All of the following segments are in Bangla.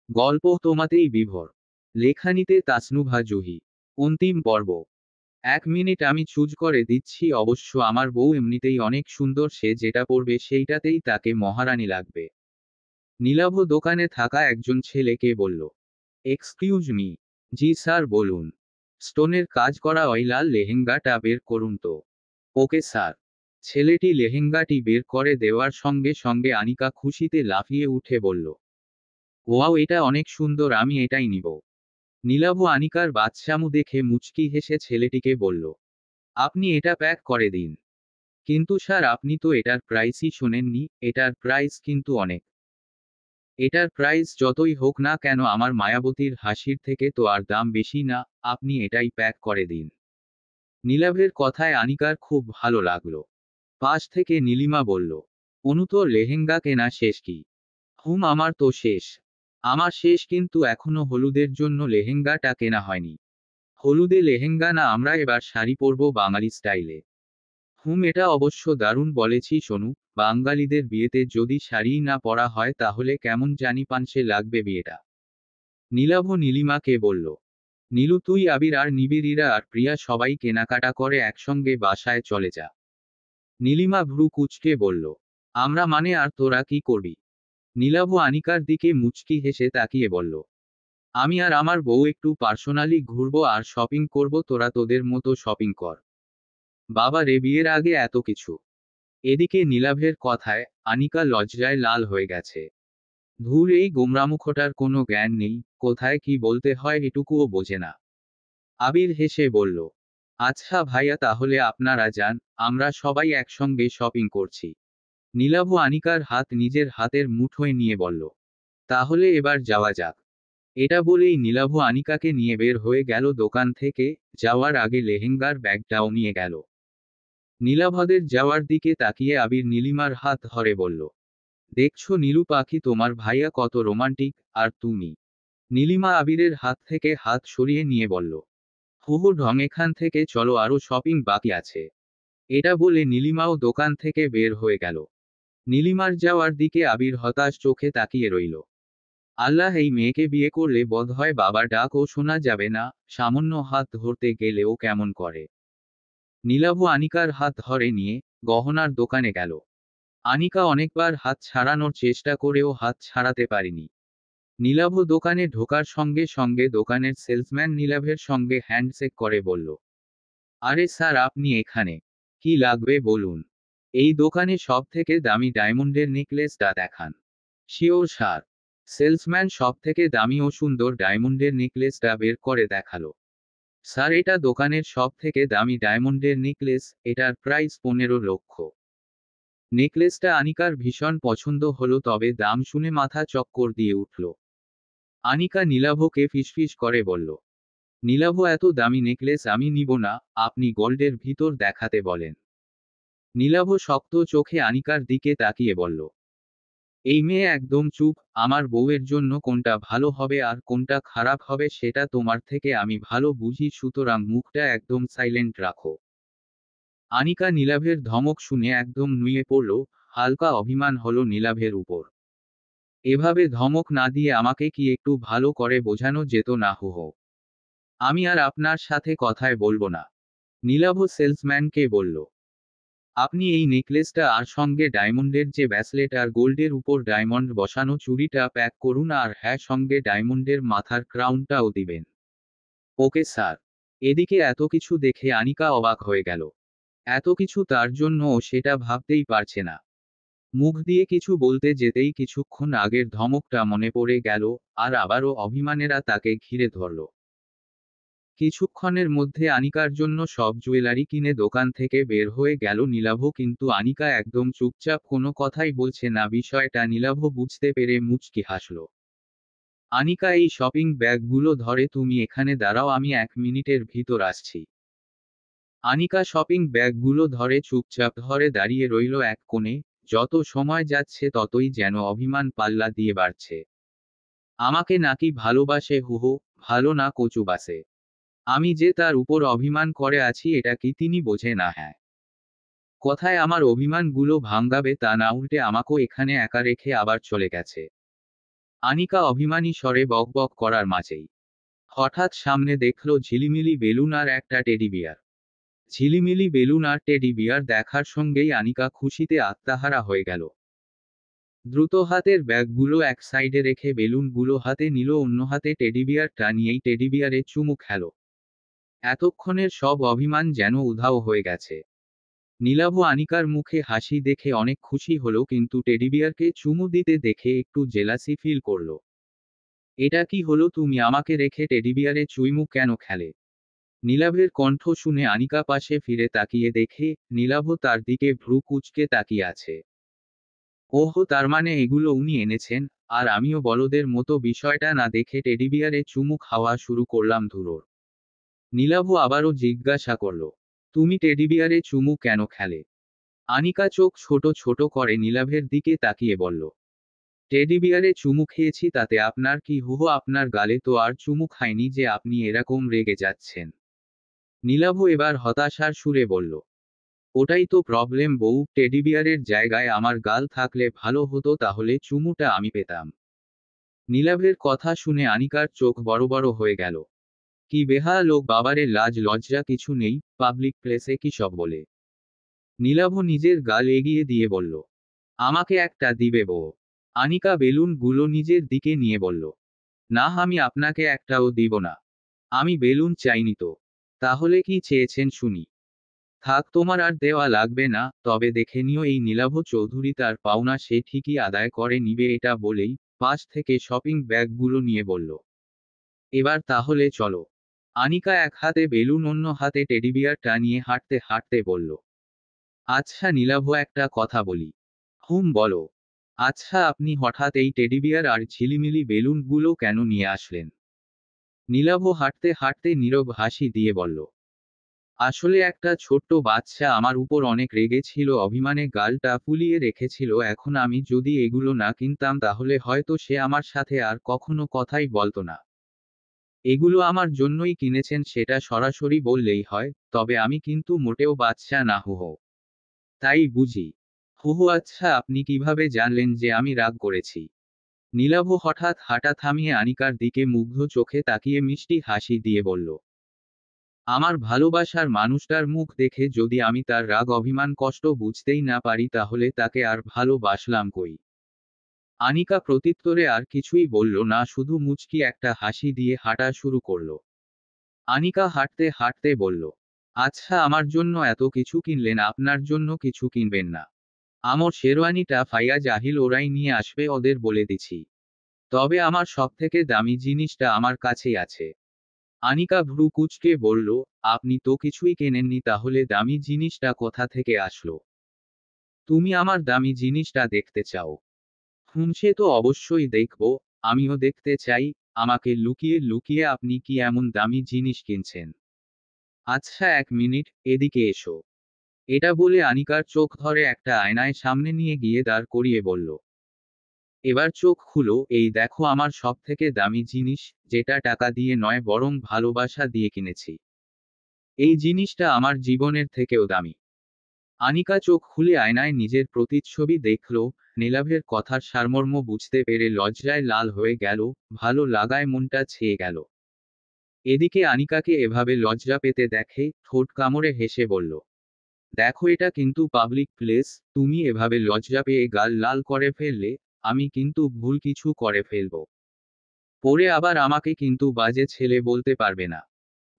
গল্প তোমাতেই বিভোর। লেখানিতে তাসনুভা জুহি। অন্তিম পর্ব। 1 মিনিট আমি চুজ করে দিচ্ছি। অবশ্য আমার বউ এমনিতেই অনেক সুন্দর, সে যেটা পরবে সেইটাতেই তাকে মহারানী লাগবে। নীলাভ দোকানে থাকা একজন ছেলেকে বলল, এক্সকিউজ মি। জি স্যার বলুন। স্টোনের কাজ করা ওই লাল লেহেঙ্গাটা বের করুন তো। Okay sir. ছেলেটি লেহেঙ্গাটি বের করে দেওয়ার সঙ্গে সঙ্গে আনিকা খুশিতে লাফিয়ে উঠে বলল, ওয়াও, এটা অনেক সুন্দর, আমি এটাই নিব। নীলাভ আনিকার বাচ্চামু দেখে মুচকি হেসে ছেলেটিকে বলল, আপনি এটা প্যাক করে দিন। কিন্তু স্যার, আপনি তো এটার প্রাইসই শোনেননি। এটার প্রাইস কিন্তু অনেক। এটার প্রাইস যতই হোক না কেন আমার মায়াবতীর হাসির থেকে তো আর দাম বেশি না। আপনি এটাই প্যাক করে দিন। নীলাভের কথায় আনিকার খুব ভালো লাগলো। পাশ থেকে নীলিমা বলল, অনু, তোর লেহেঙ্গা কেনা শেষ কি? আমার তো শেষ। আমার শেষ, কিন্তু এখনো হলুদের জন্য লেহেঙ্গাটা কেনা হয়নি। হলুদে লেহেঙ্গা না, আমরা এবার শাড়ি পরবো বাঙালি স্টাইলে। এটা অবশ্য দারুণ বলেছি সোনু। বাঙালিদের বিয়েতে যদি শাড়িই না পরা হয় তাহলে কেমন জানি পানসে লাগবে বিয়েটা। নীলাভ নীলিমাকে বলল, নীলু, তুই আবির আর নিবিড়িরা আর প্রিয়া সবাই কেনাকাটা করে একসঙ্গে বাসায় চলে যা। নীলিমা ভ্রু কুঁচকে বলল, আমরা মানে? আর তোরা কি করবি? নীলাভ আনিকার দিকে মুচকি হেসে তাকিয়ে বলল, আমি আর আমার বউ একটু পার্সোনালি ঘুরবো আর শপিং করব, তোরা তোদের মতো শপিং কর। বাবা রে, বিয়ের আগে এত কিছু! এদিকে নীলাভের কথায় আনিকা লজ্জায় লাল হয়ে গেছে। ধুর, এই গোমরামুখটার কোনো জ্ঞান নেই, কোথায় কি বলতে হয় এটুকুও বোঝে না। আবির হেসে বলল, আচ্ছা ভাইয়া, তাহলে আপনারা যান, আমরা সবাই একসঙ্গে শপিং করছি। নীলাভ আনিকার হাত নিজের হাতের মুঠোয় নিয়ে বলল, তাহলে এবার যাওয়া যাক। এটা বলেই নীলাভ আনিকাকে নিয়ে বের হয়ে গেল দোকান থেকে। যাওয়ার আগে লেহেঙ্গার ব্যাগটাও নিয়ে গেল। নীলাভদের যাওয়ার দিকে তাকিয়ে আবির নীলিমার হাত ধরে বলল, দেখছো নীলু পাখি, তোমার ভাইয়া কত রোমান্টিক। আর তুমি? নীলিমা আবিরের হাত থেকে হাত সরিয়ে নিয়ে বলল, হুহু ঢং, এখান থেকে চলো, আরো শপিং বাকি আছে। এটা বলে নীলিমাও দোকান থেকে বের হয়ে গেল। নীলিমার যাওয়ার দিকে আবির হতাশ চোখে তাকিয়ে রইল। আল্লাহ, এই মেয়েকে বিয়ে করলে বোধহয় বাবার ডাকও শোনা যাবে না। সামান্য হাত ধরতে গেলেও কেমন করে। নীলাভ আনিকার হাত ধরে নিয়ে গহনার দোকানে গেল। আনিকা অনেকবার হাত ছাড়ানোর চেষ্টা করেও হাত ছাড়াতে পারেনি। নীলাভ দোকানে ঢোকার সঙ্গে সঙ্গে দোকানের সেলসম্যান নীলাভের সঙ্গে হ্যান্ডশেক করে বলল, আরে স্যার, আপনি এখানে? কি লাগবে বলুন। এই দোকানে সব থেকে দামি ডায়মন্ডের নেকলেসটা দেখান। Sure sir. সেলসম্যান সব থেকে দামি ও সুন্দর ডায়মন্ডের নেকলেসটা বের করে দেখালো। স্যার, এটা দোকানের সব থেকে দামি ডায়মন্ডের নেকলেস, এটার প্রাইস 15 লক্ষ। নেকলেসটা আনিকার ভীষণ পছন্দ হলো, তবে দাম শুনে মাথা চক্কর দিয়ে উঠল। আনিকা নীলাভকে ফিসফিস করে বলল, নীলাভ, এত দামি নেকলেস আমি নিব না। আপনি গোল্ডের ভিতর দেখাতে বলেন। নীলাভ শক্ত চোখে আনিকার দিকে তাকিয়ে বলল, এই মেয়ে একদম চুপ। আমার বউয়ের জন্য কোনটা ভালো হবে আর কোনটা খারাপ হবে সেটা তোমার থেকে আমি ভালো বুঝি, সুতরাং মুখটা একদম সাইলেন্ট রাখো। আনিকা নীলাভের ধমক শুনে একদম নুয়ে পড়ল। হালকা অভিমান হলো নীলাভের উপর। এভাবে ধমক না দিয়ে আমাকে কি একটু ভালো করে বোঝানো যেত না? হো। আমি আর আপনার সাথে কথায় বলবো না। নীলাভ সেলসম্যানকে বলল, আপনি এই নেকলেসটা আর সঙ্গে ডায়মন্ডের যে ব্যাসলেট আর গোল্ডের উপর ডায়মন্ড বসানো চুড়িটা প্যাক করুন, আর হ্যাঁ, সঙ্গে ডায়মন্ডের মাথার ক্রাউনটাও দিবেন। Okay sir. এদিকে এত কিছু দেখে আনিকা অবাক হয়ে গেল। এত কিছু তার জন্য ও সেটা ভাবতেই পারছে না। মুখ দিয়ে কিছু বলতে যেতেই কিছুক্ষণ আগের ধমকটা মনে পড়ে গেল। আর আবারও অভিমানেরা তাকে ঘিরে ধরল। কিছুক্ষণের মধ্যে আনিকার জন্য সব জুয়েলারি কিনে দোকান থেকে বের হয়ে গেল নীলাভ, কিন্তু আনিকা একদম চুপচাপ, কোনো কথাই বলছে না। বিষয়টা নীলাভ বুঝতে পেরে মুচকি হাসল। আনিকা এই শপিং ব্যাগগুলো ধরে, তুমি এখানে দাঁড়াও, আমি 1 মিনিটের ভিতর আসছি। আনিকা শপিং ব্যাগগুলো ধরে চুপচাপ ধরে দাঁড়িয়ে রইল এক কোণে। যত সময় যাচ্ছে ততই যেন অভিমান পাল্লা দিয়ে বাড়ছে। আমাকে নাকি ভালোবাসে? হুহু, ভালো না, কচু বাসে। আমি যে তার উপর অভিমান করে আছি এটা কি তিনি বোঝে না? হ্যাঁ, কথায় আমার অভিমানগুলো ভাঙাবে তা না, উল্টে আমাকেও এখানে একা রেখে আবার চলে গেছে। আনিকা অভিমানী স্বরে বকবক করার মাঝেই হঠাৎ সামনে দেখল ঝিলিমিলি বেলুন আর একটা টেডি বিয়ার। ঝিলিমিলি বেলুন আর টেডি বিয়ার দেখার সঙ্গেই আনিকা খুশিতে আত্মাহারা হয়ে গেল। দ্রুত হাতের ব্যাগগুলো এক সাইডে রেখে বেলুনগুলো হাতে নিল, অন্য হাতে টেডি বিয়ারটা নিয়েই টেডি বিয়ারে চুমু খেল। এতক্ষণের সব অভিমান যেন উধাও হয়ে গেছে। নীলাভ আনিকার মুখে হাসি দেখে অনেক খুশি হলো, কিন্তু টেডি বিয়ারকে চুমু দিতে দেখে একটু জেলাসি ফিল করলো। এটা কি হলো, তুমি আমাকে রেখে টেডি বিয়ারে চুইমু কেন খেলে? নীলাভের কণ্ঠ শুনে আনিকা পাশে ফিরে তাকিয়ে দেখে নীলাভ তার দিকে ভ্রু কুঁচকে তাকিয়ে আছে। ওহো, তার মানে এগুলো উনি এনেছেন, আর আমিও বলদের মতো বিষয়টা না দেখে টেডি বিয়ারে চুমু খাওয়া শুরু করলাম ধুরোর। নীলাভ আবারও জিজ্ঞাসা করল, তুমি টেডি বিয়ারে চুমু কেন খেলে? আনিকা চোখ ছোট ছোট করে নীলাভের দিকে তাকিয়ে বলল, টেডি বিয়ারে চুমু খেয়েছি তাতে আপনার কি? হুহো, আপনার গালে তো আর চুমু খায়নি যে আপনি এরকম রেগে যাচ্ছেন। নীলাভ এবার হতাশার সুরে বলল, ওটাই তো প্রবলেম বউ, টেডি বিয়ারের জায়গায় আমার গাল থাকলে ভালো হতো, তাহলে চুমুটা আমি পেতাম। নীলাভের কথা শুনে আনিকার চোখ বড় বড় হয়ে গেল। কি বেহায়া লোক, বাবারে, লাজ লজ্জা কিছু নেই, পাবলিক প্লেসে কি সব বলে। নীলাভ নিজের গাল এগিয়ে দিয়ে বলল, আমাকে একটা দিবে বউ? আনিকা বেলুন গুলো নিজের দিকে নিয়ে বলল, না, আমি আপনাকে একটাও দিব না। আমি বেলুন চাইনি তো। তাহলে কি চেয়েছেন শুনি? থাক, তোমার আর দেওয়া লাগবে না, তবে দেখে নিও এই নীলাভ চৌধুরী তার পাওনা সে ঠিকই আদায় করে নিবে। এটা বলেই পাশ থেকে শপিং ব্যাগগুলো নিয়ে বলল, এবার তাহলে চলো। আনিকা এক হাতে বেলুন অন্য হাতে টেডিবিয়ারটা নিয়ে হাঁটতে হাঁটতে বলল, আচ্ছা নীলাভ, একটা কথা বলি। হুম, বলো। আচ্ছা, আপনি হঠাৎ এই টেডিবিয়ার আর ঝিলিমিলি বেলুনগুলো কেন নিয়ে আসলেন? নীলাভ হাঁটতে হাঁটতে নীরব হাসি দিয়ে বলল, আসলে একটা ছোট্ট বাচ্চা আমার উপর অনেক রেগে ছিল, অভিমানে গালটা ফুলিয়ে রেখেছিল। এখন আমি যদি এগুলো না কিনতাম তাহলে হয়তো সে আমার সাথে আর কখনো কথাই বলতো না। এগুলো আমার জন্যই কিনেছেন সেটা সরাসরি বললেই হয়, তবে আমি কিন্তু মোটেও বাচ্চা না। হুহো, তাই বুঝি? হুহু, আচ্ছা, আপনি কিভাবে জানলেন যে আমি রাগ করেছি? নীলাভ হঠাৎ হাঁটা থামিয়ে আনিকার দিকে মুগ্ধ চোখে তাকিয়ে মিষ্টি হাসি দিয়ে বলল, আমার ভালোবাসার মানুষটার মুখ দেখে যদি আমি তার রাগ অভিমান কষ্ট বুঝতেই না পারি তাহলে তাকে আর ভালোবাসলাম কই? আনিকা প্রত্যুত্তরে আর কিছুই বলল না, শুধু মুচকি একটা হাসি দিয়ে হাঁটা শুরু করল। আনিকা হাঁটতে হাঁটতে বলল, আচ্ছা, আমার জন্য এত কিছু কিনলেন, আপনার জন্য কিছু কিনবেন না? আমার শেরওয়ানিটা ফাইয়া জাহিল ওরাই নিয়ে আসবে, ওদের বলে দিছি। তবে আমার সবথেকে দামি জিনিসটা আমার কাছেই আছে। আনিকা ভ্রু কুঁচকে বলল, আপনি তো কিছুই কেনেননি, তাহলে দামি জিনিসটা কোথা থেকে আসলো? তুমি আমার দামি জিনিসটা দেখতে চাও? হুম, সে তো অবশ্যই দেখব। আমিও দেখতে চাই, আমাকে লুকিয়ে লুকিয়ে আপনি কি এমন দামি জিনিস কিনছেন। আচ্ছা, এক মিনিট, এদিকে এসো। এটা বলে আনিকার চোখ ধরে একটা আয়নায় সামনে নিয়ে গিয়ে দাঁড় করিয়ে বলল, এবার চোখ খুলো, এই দেখো আমার সবথেকে দামি জিনিস, যেটা টাকা দিয়ে নয় বরং ভালোবাসা দিয়ে কিনেছি। এই জিনিসটা আমার জীবনের থেকেও দামি। আনিকা চোখ খুলে আয়নায় নিজের প্রতিচ্ছবি দেখল। নীলাভের কথার সারমর্ম বুঝতে পেরে লজ্জায় লাল হয়ে গেল, ভালো লাগায় মনটা ছেয়ে গেল। এদিকে আনিকাকে এভাবে লজ্জা পেতে দেখে ঠোঁট কামড়ে হেসে বলল, দেখো, এটা কিন্তু পাবলিক প্লেস, তুমি এভাবে লজ্জা পেয়ে গাল লাল করে ফেললে, আমি কিন্তু ভুল কিছু করে ফেলব। পরে আবার আমাকে কিন্তু বাজে ছেলে বলতে পারবে না।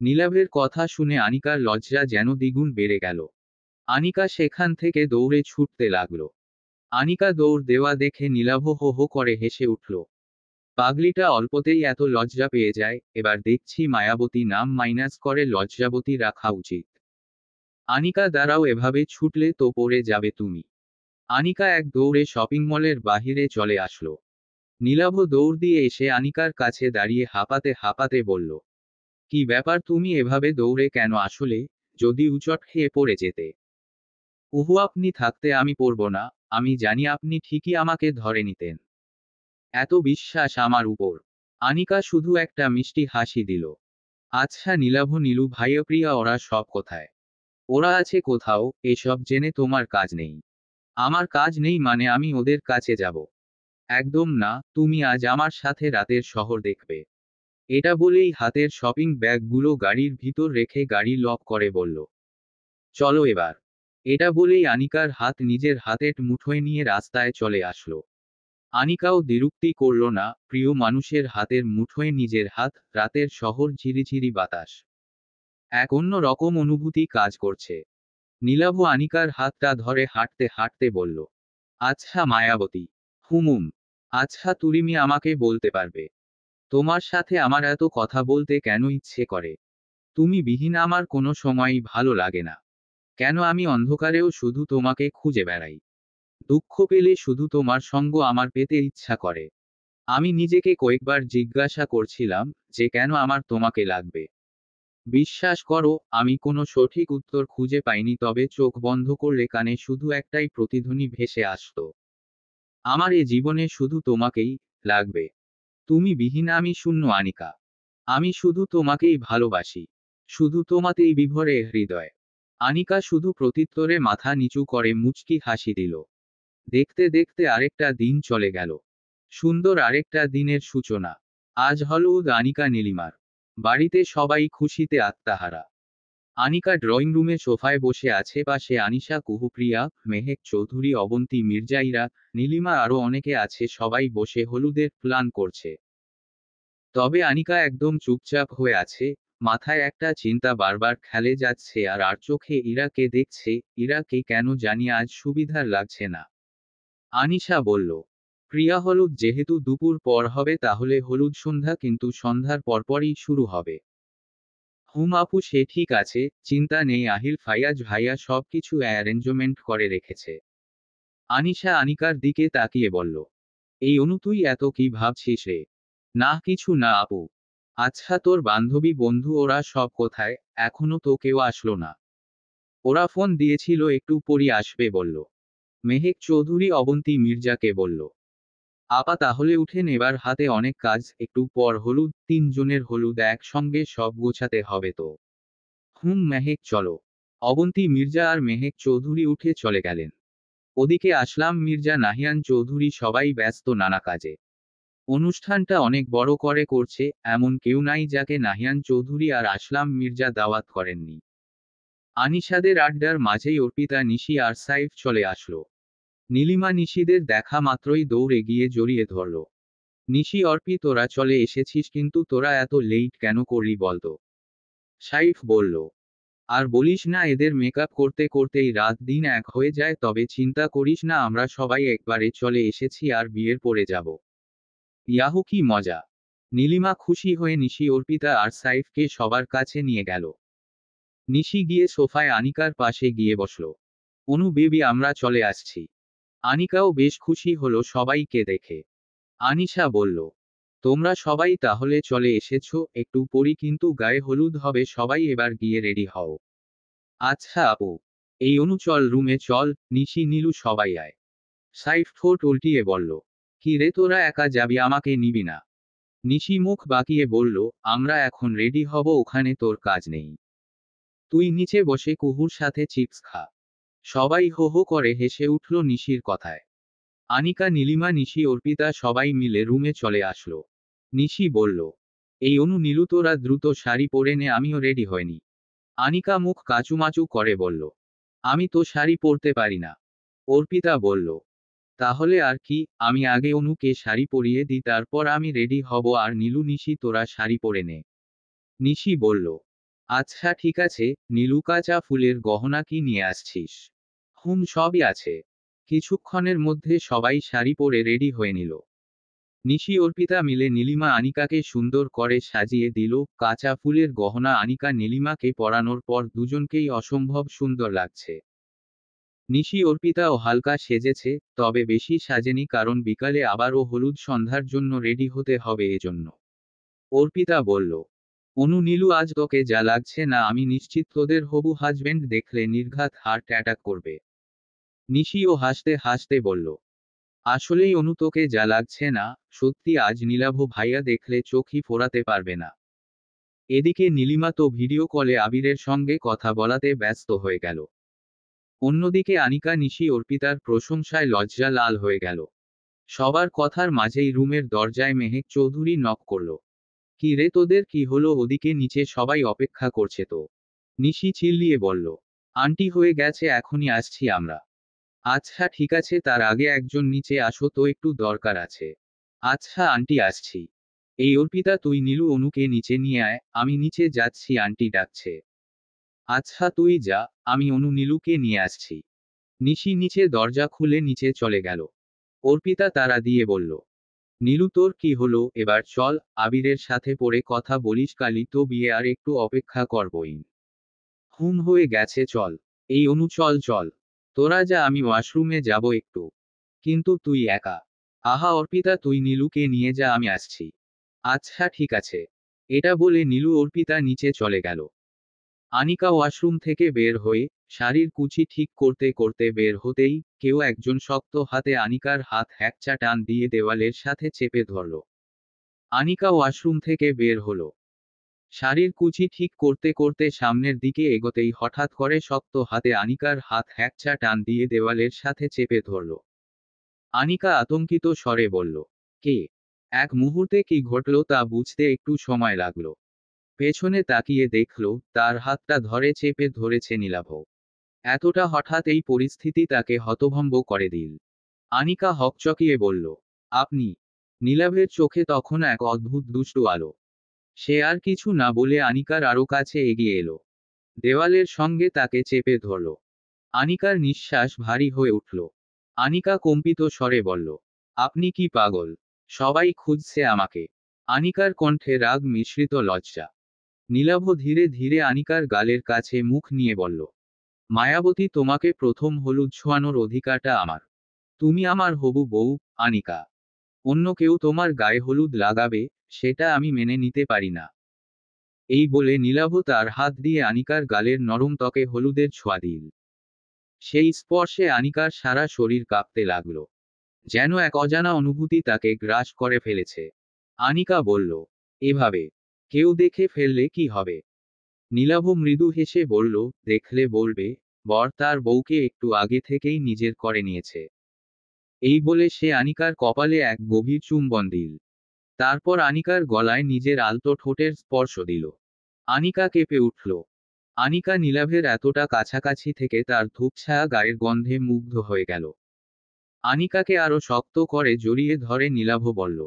নীলাভের কথা শুনে আনিকার লজ্জা যেন দ্বিগুণ বেড়ে গেল। আনিকা সেখান থেকে দৌড়ে ছুটতে লাগলো। আনিকা দৌড় দেওয়া দেখে নীলাভ হো হো করে হেসে উঠল। পাগলিটা অল্পতেই এত লজ্জা পেয়ে যায়, এবার দেখছি মায়াবতী নাম মাইনাস করে লজ্জাবতী রাখা উচিত। আনিকা, দাঁড়াও, এভাবে ছুটলে তো পড়ে যাবে তুমি। আনিকা এক দৌড়ে শপিং মলের বাহিরে চলে আসলো। নীলাভ দৌড় দিয়ে এসে আনিকার কাছে দাঁড়িয়ে হাঁপাতে হাঁপাতে বলল, কি ব্যাপার, তুমি এভাবে দৌড়ে কেন আসলে? যদি উচট খেয়ে পড়ে যেতে। উহু, আপনি থাকতে আমি পড়ব না, আমি জানি আপনি ঠিকই আমাকে ধরে নিতেন। এত বিশ্বাস আমার উপর? আনিকা শুধু একটা মিষ্টি হাসি দিল। আচ্ছা নীলাভ, নীলু, ভাইয়া, ওরা সব কোথায়? ওরা আছে কোথাও, এসব জেনে তোমার কাজ নেই। আমার কাজ নেই মানে আমি ওদের কাছে যাব? একদম না, তুমি আজ আমার সাথে রাতের শহর দেখবে। এটা বলেই হাতের শপিং ব্যাগগুলো গাড়ির ভিতর রেখে গাড়ি লক করে বলল, চলো এবার। এটা বলেই আনিকার হাত নিজের হাতের মুঠোয় নিয়ে রাস্তায় চলে আসলো। আনিকাও দ্বিরুক্তি করল না, প্রিয় মানুষের হাতের মুঠোয় নিজের হাত, রাতের শহর, ঝিরিঝিরি বাতাস। এক অন্য রকম অনুভূতি কাজ করছে। নীলাভ আনিকার হাতটা ধরে হাঁটতে হাঁটতে বলল, আচ্ছা মায়াবতী। হুমুম। আচ্ছা তুমি আমাকে বলতে পারবে, তোমার সাথে আমার এত কথা বলতে কেন ইচ্ছে করে? তুমি বিহীন আমার কোনো সময়ই ভালো লাগে না। কেন আমি অন্ধকারেও শুধু তোমাকে খুঁজে বেড়াই? দুঃখ পেলে শুধু তোমার সঙ্গ আমার পেতে ইচ্ছা করে। আমি নিজেকে কয়েকবার জিজ্ঞাসা করছিলাম যে কেন আমার তোমাকে লাগবে। বিশ্বাস করো, আমি কোনো সঠিক উত্তর খুঁজে পাইনি, তবে চোখ বন্ধ করলে কানে শুধু একটাই প্রতিধ্বনি ভেসে আসতো, আমার এ জীবনে শুধু তোমাকেই লাগবে। তুমি বিহীন আমি শূন্য আনিকা। আমি শুধু তোমাকেই ভালোবাসি। শুধু তোমাতেই বিভরে হৃদয়। আনিকা শুধু প্রত্যুত্তরে মাথা নিচু করে মুচকি হাসি দিল। দেখতে দেখতে আরেকটা দিন চলে গেল। সুন্দর আরেকটা দিনের সূচনা। আজ হলুদ আনিকা নীলিমার। বাড়িতে সবাই খুশিতে আত্মাহারা। আনিকা ড্রয়িং রুমে সোফায় বসে আছে, পাশে আনিশা, কুহুপ্রিয়া, মেহেক চৌধুরী, অবন্তী, মির্জাইরা, নীলিমা আরও অনেকে আছে, সবাই বসে হলুদের প্ল্যান করছে। তবে আনিকা একদম চুপচাপ হয়ে আছে। মাথায় একটা চিন্তা বারবার খেলে যাচ্ছে, আর চোখে ইরাকে দেখছে। ইরাকে কেন জানি আজ সুবিধার লাগছে না। আনিশা বলল, প্রিয়া হলুদ যেহেতু দুপুর পর হবে তাহলে হলুদ সন্ধ্যা, কিন্তু সন্ধ্যার পরপরই শুরু হবে। হুম আপু, সে ঠিক আছে, চিন্তা নেই, আহিল ফাইয়াজ ভাইয়া সব কিছু অ্যারেঞ্জমেন্ট করে রেখেছে। আনিশা আনিকার দিকে তাকিয়ে বলল, এই অনু তুই এত কি ভাবছিস রে? না কিছু না আপু। আচ্ছা তোর বান্ধবী বন্ধু ওরা সব কোথায়? এখনো তো কেউ আসলো না। ওরা ফোন দিয়েছিল একটু পরই আসবে বলল। মেহেক চৌধুরী অবন্তী মির্জাকে বলল, আপা তাহলে উঠেন, এবার হাতে অনেক কাজ, একটু পর হলুদ, 3 জনের হলুদ একসঙ্গে সব গোছাতে হবে তো। হুম মেহেক চলো। অবন্তী মির্জা আর মেহেক চৌধুরী উঠে চলে গেলেন। ওদিকে আসলাম মির্জা, নাহিয়ান চৌধুরী সবাই ব্যস্ত নানা কাজে। অনুষ্ঠানটা অনেক বড় করে করছে, এমন কেউ নাই যাকে নাহিয়ান চৌধুরী আর আসলাম মির্জা দাওয়াত করেননি। আনিশাদের আড্ডার মাঝেই অর্পিতা, নিশি আর সাইফ চলে আসলো। নীলিমা নিশিদের দেখা মাত্রই দৌড়ে গিয়ে জড়িয়ে ধরল। নিশি, অর্পি তোরা চলে এসেছিস, কিন্তু তোরা এত লেট কেন করলি বলতো? সাইফ বলল, আর বলিস না, এদের মেকআপ করতে করতেই রাত দিন এক হয়ে যায়, তবে চিন্তা করিস না, আমরা সবাই একবারে চলে এসেছি আর বিয়ের পরে যাব। ইয়াহু কি মজা! নীলিমা খুশি হয়ে নিশি, অর্পিতা আর সাইফকে সবার কাছে নিয়ে গেল। নিশি গিয়ে সোফায় আনিকার পাশে গিয়ে বসল। অনু বেবি, আমরা চলে আসছি। আনিকাও বেশ খুশি হলো সবাইকে দেখে। আনিশা বলল, তোমরা সবাই তাহলে চলে এসেছো, একটু পরই কিন্তু গায়ে হলুদ হবে, সবাই এবার গিয়ে রেডি হও। আচ্ছা আপু। এই অনু চল রুমে চল। নিশি, নীলু সবাই আয়। সাইফ ঠোঁট উল্টিয়ে বলল, কি রে তোরা একা যাবি, আমাকে নিবি না? নিশি মুখ বাঁকিয়ে বলল, আমরা এখন রেডি হব, ওখানে তোর কাজ নেই। তুই নিচে বসে কুহুর সাথে চিপস খা। সবাই হো হো করে হেসে উঠল নিশির কথায়। আনিকা, নীলিমা, নিশি, অর্পিতা সবাই মিলে রুমে চলে আসলো। নিশি বলল, এই অনু নীলু তোরা দ্রুত শাড়ি পরে নে, আমিও রেডি হয়নি। আনিকা মুখ কাচুমাচু করে বলল, আমি তো শাড়ি পরতে পারি না। অর্পিতা বলল, তাহলে আর কি, আমি আগে অনুকে শাড়ি পরিয়ে দিই, তারপর আমি রেডি হব। আর নীলু, নিশি তোরা শাড়ি পরে নে। নিশি বলল, আচ্ছা ঠিক আছে। নীলু, কাঁচা ফুলের গহনা কি নিয়ে আসছিস? হুম সবই আছে। কিছুক্ষণের মধ্যে সবাই শাড়ি পরে রেডি হয়ে নিল। নিশি অর্পিতা মিলে নীলিমা আনিকাকে সুন্দর করে সাজিয়ে দিল। কাঁচা ফুলের গহনা আনিকা নীলিমাকে পরানোর পর দুজনকেই অসম্ভব সুন্দর লাগছে। নিশি অর্পিতাও হালকা সেজেছে, তবে বেশি সাজেনি, কারণ বিকালে আবারও হলুদ সন্ধ্যার জন্য রেডি হতে হবে এজন্য। অর্পিতা বলল, অনু নীলু, আজ তোকে যা লাগছে না, আমি নিশ্চিত তোদের হবু হাজবেন্ড দেখলে নির্ঘাত হার্ট অ্যাটাক করবে। নিশিও হাসতে হাসতে বলল, আসলেই অনু তোকে যা লাগছে না, সত্যি আজ নীলাভ ভাইয়া দেখলে চোখই ফোরাতে পারবে না। এদিকে নীলিমা তো ভিডিও কলে আবিরের সঙ্গে কথা বলাতে ব্যস্ত হয়ে গেল। অন্যদিকে আনিকা, নিশি, অর্পিতার প্রশংসায় লজ্জা লাল হয়ে গেল। সবার কথার মাঝেই রুমের দরজায় মেহেক চৌধুরী নক করল। কি রে, তোদের কি হলো? ওদিকে নিচে সবাই অপেক্ষা করছে তো। নিশি চিল্লিয়ে বলল, আন্টি হয়ে গেছে, এখনই আসছি আমরা। আচ্ছা ঠিক আছে, তার আগে একজন নিচে আসো তো, একটু দরকার আছে। আচ্ছা আন্টি, আসছি। এই অর্পিতা, তুই নীলু অনুকে নিচে নিয়ে আয়, আমি নিচে যাচ্ছি, আন্টি ডাকছে। আচ্ছা তুই যা, আমি অনু নীলুকে নিয়ে আসছি। নিশি নিচে দরজা খুলে নিচে চলে গেল। অর্পিতা তাড়া দিয়ে বলল, নীলু তোর কি হলো? এবার চল, আবিরের সাথে পরে কথা বলিস, কালই তো বিয়ে, আর একটু অপেক্ষা করবই। হুম হয়ে গেছে, চল। এই অনু, চল চল। তোরা যা, আমি ওয়াশরুমে যাব একটু। কিন্তু তুই একা? আহা অর্পিতা, তুই নীলুকে নিয়ে যা, আমি আসছি। আচ্ছা ঠিক আছে। এটা বলে নীলু অর্পিতা নিচে চলে গেল। আনিকা ওয়াশরুম থেকে বের হয়ে শাড়ির কুচি ঠিক করতে করতে বের হতেই কেউ একজন শক্ত হাতে আনিকার হাত হ্যাকচা টান দিয়ে দেওয়ালের সাথে চেপে ধরল। আনিকা ওয়াশরুম থেকে বের হলো। শাড়ির কুচি ঠিক করতে করতে সামনের দিকে এগোতেই হঠাৎ করে শক্ত হাতে আনিকার হাত হ্যাকচা টান দিয়ে দেওয়ালের সাথে চেপে ধরল। আনিকা আতঙ্কিত স্বরে বলল, কে? এক মুহূর্তে কি ঘটল তা বুঝতে একটু সময় লাগলো। পেছনে তাকিয়ে দেখল, তার হাতটা ধরে চেপে ধরেছে নীলাভ। এতটা হঠাৎ এই পরিস্থিতি তাকে হতভম্ব করে দিল। আনিকা হকচকিয়ে বলল, আপনি? নীলাভের চোখে তখন এক অদ্ভুত দুষ্টু আলো। সে আর কিছু না বলে আনিকার আরো কাছে এগিয়ে এলো। দেওয়ালের সঙ্গে তাকে চেপে ধরল। আনিকার নিঃশ্বাস ভারী হয়ে উঠল। আনিকা কম্পিত স্বরে বলল, আপনি কি পাগল? সবাই খুঁজছে আমাকে। আনিকার কণ্ঠে রাগ মিশ্রিত লজ্জা। নীলাভ ধীরে ধীরে আনিকার গালের কাছে মুখ নিয়ে বলল, মায়াবতী, তোমাকে প্রথম হলুদ ছোঁয়ানোর অধিকারটা আমার। তুমি আমার হবু বউ, আনিকা। অন্য কেউ তোমার গায়ে হলুদ লাগাবে, সেটা আমি মেনে নিতে পারি না। এই বলে নীলাভ তার হাত দিয়ে আনিকার গালের নরম ত্বকে হলুদের ছোঁয়া দিল। সেই স্পর্শে আনিকার সারা শরীর কাঁপতে লাগল। যেন এক অজানা অনুভূতি তাকে গ্রাস করে ফেলেছে। আনিকা বলল, এভাবে কেউ দেখে ফেললে কি হবে? নীলাভ মৃদু হেসে বলল, দেখলে বলবে, বর তার বউকে একটু আগে থেকেই নিজের করে নিয়েছে। এই বলে সে আনিকার কপালে এক গভীর চুম্বন দিল। তারপর আনিকার গলায় নিজের আলতো ঠোঁটের স্পর্শ দিল। আনিকা কেঁপে উঠল। আনিকা নীলাভের এতটা কাছাকাছি থেকে তার ধূপছায়া গায়ের গন্ধে মুগ্ধ হয়ে গেল। আনিকাকে আরো শক্ত করে জড়িয়ে ধরে নীলাভ বলল,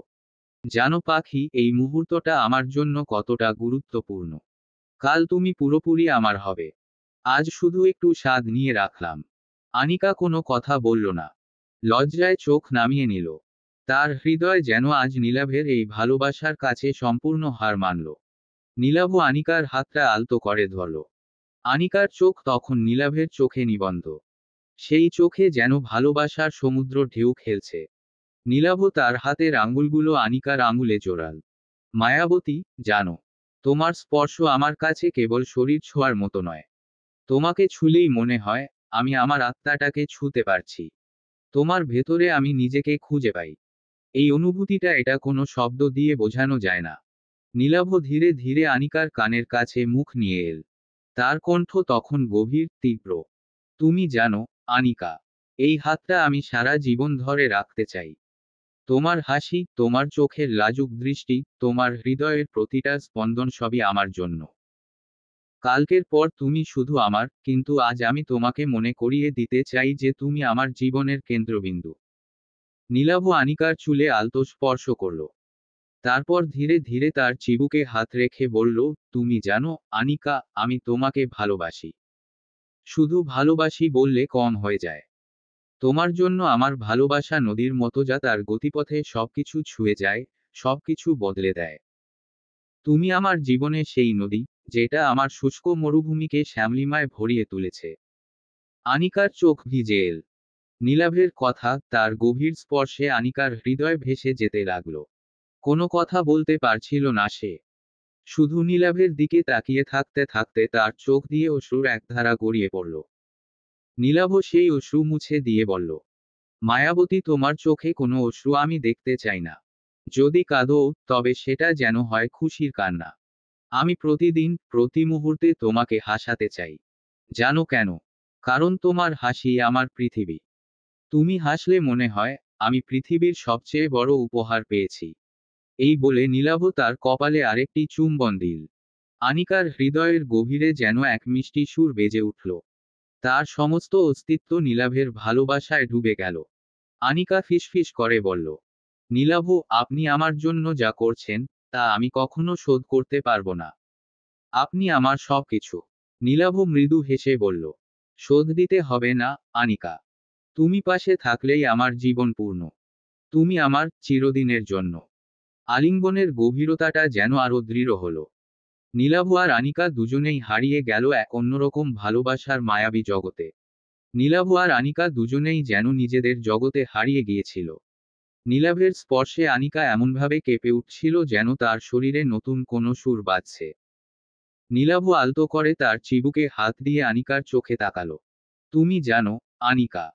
জানো পাখি, এই মুহূর্তটা আমার জন্য কতটা গুরুত্বপূর্ণ। কাল তুমি পুরোপুরি আমার হবে। আজ শুধু একটু স্বাদ নিয়ে রাখলাম। আনিকা কোনো কথা বলল না। লজ্জায় চোখ নামিয়ে নিল। তার হৃদয় যেন আজ নীলাভের এই ভালোবাসার কাছে সম্পূর্ণ হার মানল। নীলাভ আনিকার হাতটা আলতো করে ধরল। আনিকার চোখ তখন নীলাভের চোখে নিবন্ধ। সেই চোখে যেন ভালোবাসার সমুদ্র ঢেউ খেলছে। নীলাভ তার হাতের আঙুলগুলো আনিকার আঙুলে জোড়াল। মায়াবতী, জানো, তোমার স্পর্শ আমার কাছে কেবল শরীর ছোঁয়ার মতো নয়। তোমাকে ছুলেই মনে হয় আমি আমার আত্মাটাকে ছুঁতে পারছি। তোমার ভেতরে আমি নিজেকে খুঁজে পাই। এই অনুভূতিটা, এটা কোনো শব্দ দিয়ে বোঝানো যায় না। নীলাভ ধীরে ধীরে আনিকার কানের কাছে মুখ নিয়ে এল। তার কণ্ঠ তখন গভীর, তীব্র। তুমি জানো, আনিকা, এই হাতটা আমি সারা জীবন ধরে রাখতে চাই। তোমার হাসি, তোমার চোখের লাজুক দৃষ্টি, তোমার হৃদয়ের প্রতিটা স্পন্দন সবই আমার জন্য। কালকের পর তুমি শুধু আমার, কিন্তু আজ আমি তোমাকে মনে করিয়ে দিতে চাই যে তুমি আমার জীবনের কেন্দ্রবিন্দু। নীলাভ আনিকার চুলে আলতো স্পর্শ করল। তারপর ধীরে ধীরে তার চিবুকে হাত রেখে বলল, তুমি জানো, আনিকা, আমি তোমাকে ভালোবাসি। শুধু ভালোবাসি বললে কম হয়ে যায়। তোমার জন্য আমার ভালোবাসা নদীর মতো, যা তার গতিপথে সবকিছু ছুঁয়ে যায়, সবকিছু বদলে দেয়। তুমি আমার জীবনে সেই নদী, যেটা আমার শুষ্ক মরুভূমিকে শ্যামলিমায় ভরিয়ে তুলেছে। আনিকার চোখ ভিজে এল। নীলাভের কথা, তার গভীর স্পর্শে আনিকার হৃদয় ভেসে যেতে লাগলো। কোনো কথা বলতে পারছিল না সে। শুধু নীলাভের দিকে তাকিয়ে থাকতে থাকতে তার চোখ দিয়ে অশ্রুর একধারা গড়িয়ে পড়ল। নীলাভ সেই অশ্রু মুছে দিয়ে বলল, মায়াবতী, তোমার চোখে কোনো অশ্রু আমি দেখতে চাই না। যদি কাঁদো, তবে সেটা যেন হয় খুশির কান্না। আমি প্রতিদিন, প্রতি মুহূর্তে তোমাকে হাসাতে চাই। জানো কেন? কারণ তোমার হাসি আমার পৃথিবী। তুমি হাসলে মনে হয় আমি পৃথিবীর সবচেয়ে বড় উপহার পেয়েছি। এই বলে নীলাভ তার কপালে আরেকটি চুম্বন দিল। আনিকার হৃদয়ের গভীরে যেন এক মিষ্টি সুর বেজে উঠল। তার সমস্ত অস্তিত্ব নীলাভের ভালোবাসায় ডুবে গেল। আনিকা ফিসফিস করে বলল, নীলাভ, আপনি আমার জন্য যা করছেন তা আমি কখনো শোধ করতে পারবো না। আপনি আমার সবকিছু। নীলাভ মৃদু হেসে বলল, শোধ দিতে হবে না, আনিকা। তুমি পাশে থাকলেই আমার জীবন পূর্ণ। তুমি আমার চিরদিনের জন্য। আলিঙ্গনের গভীরতাটা যেন আরো দৃঢ় হলো। নীলাভ আর আনিকা দুজনেই হারিয়ে গেল এক অন্যরকম ভালোবাসার মায়াবী জগতে। নীলাভ আর আনিকা দুজনেই যেন নিজেদের জগতে হারিয়ে গিয়েছিল। নীলাভের স্পর্শে আনিকা এমনভাবে কেঁপে উঠছিল যেন তার শরীরে নতুন কোনো সুর বাজছে। নীলাভ আলতো করে তার চিবুকে হাত দিয়ে আনিকার চোখে তাকালো। তুমি জানো, আনিকা,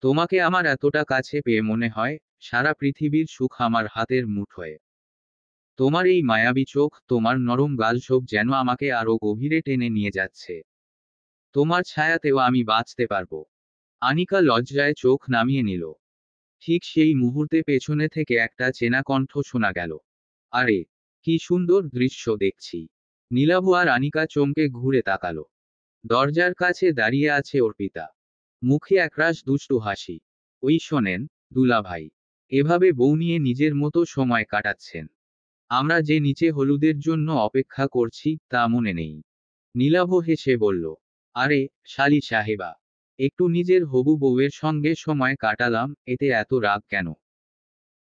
তোমাকে আমার এতটা কাছে পেয়ে মনে হয় সারা পৃথিবীর সুখ আমার হাতের মুঠোয়। তোমার এই মায়াবী চোখ, তোমার নরম গাল সব যেন আমাকে আরো গভীরে টেনে নিয়ে যাচ্ছে। তোমার ছায়াতেও আমি বাঁচতে পারবো। আনিকা লজ্জায় চোখ নামিয়ে নিল। ঠিক সেই মুহূর্তে পেছনে থেকে একটা চেনা কণ্ঠ শোনা গেল। আরে, কি সুন্দর দৃশ্য দেখছি। নীলাভ আর আনিকা চমকে ঘুরে তাকালো। দরজার কাছে দাঁড়িয়ে আছে অর্পিতা। মুখে একরাশ দুষ্টু হাসি। ওই শোনেন, দুলাভাই, এভাবে বউ নিয়ে নিজের মতো সময় কাটাচ্ছেন। আমরা যে নিচে হলুদের জন্য অপেক্ষা করছি তা মনে নেই। নীলাভ হেসে বলল, আরে শালি সাহেবা, একটু নিজের হবু বউয়ের সঙ্গে সময় কাটালাম, এতে এত রাগ কেন?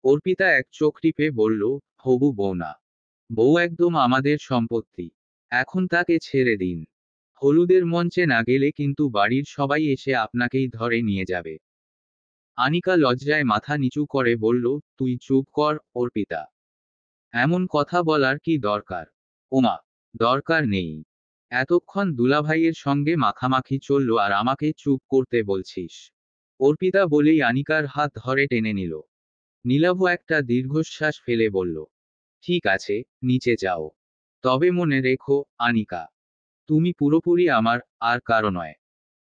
অর্পিতা এক চোখ টিপে বলল, হবু বউ না, বউ একদম আমাদের সম্পত্তি। এখন তাকে ছেড়ে দিন। হলুদের মঞ্চে না গেলে কিন্তু বাড়ির সবাই এসে আপনাকেই ধরে নিয়ে যাবে। আনিকা লজ্জায় মাথা নিচু করে বলল, তুই চুপ কর, অর্পিতা। এমন কথা বলার কি দরকার? ওমা, দরকার নেই। এতক্ষণ দুলাভাইয়ের সঙ্গে মাখামাখি চলল আর আমাকে চুপ করতে বলছিস? অর্পিতা বলেই আনিকার হাত ধরে টেনে নিল। নীলাভ একটা দীর্ঘশ্বাস ফেলে বলল, ঠিক আছে, নিচে যাও। তবে মনে রেখো, আনিকা, তুমি পুরোপুরি আমার, আর কারো নয়।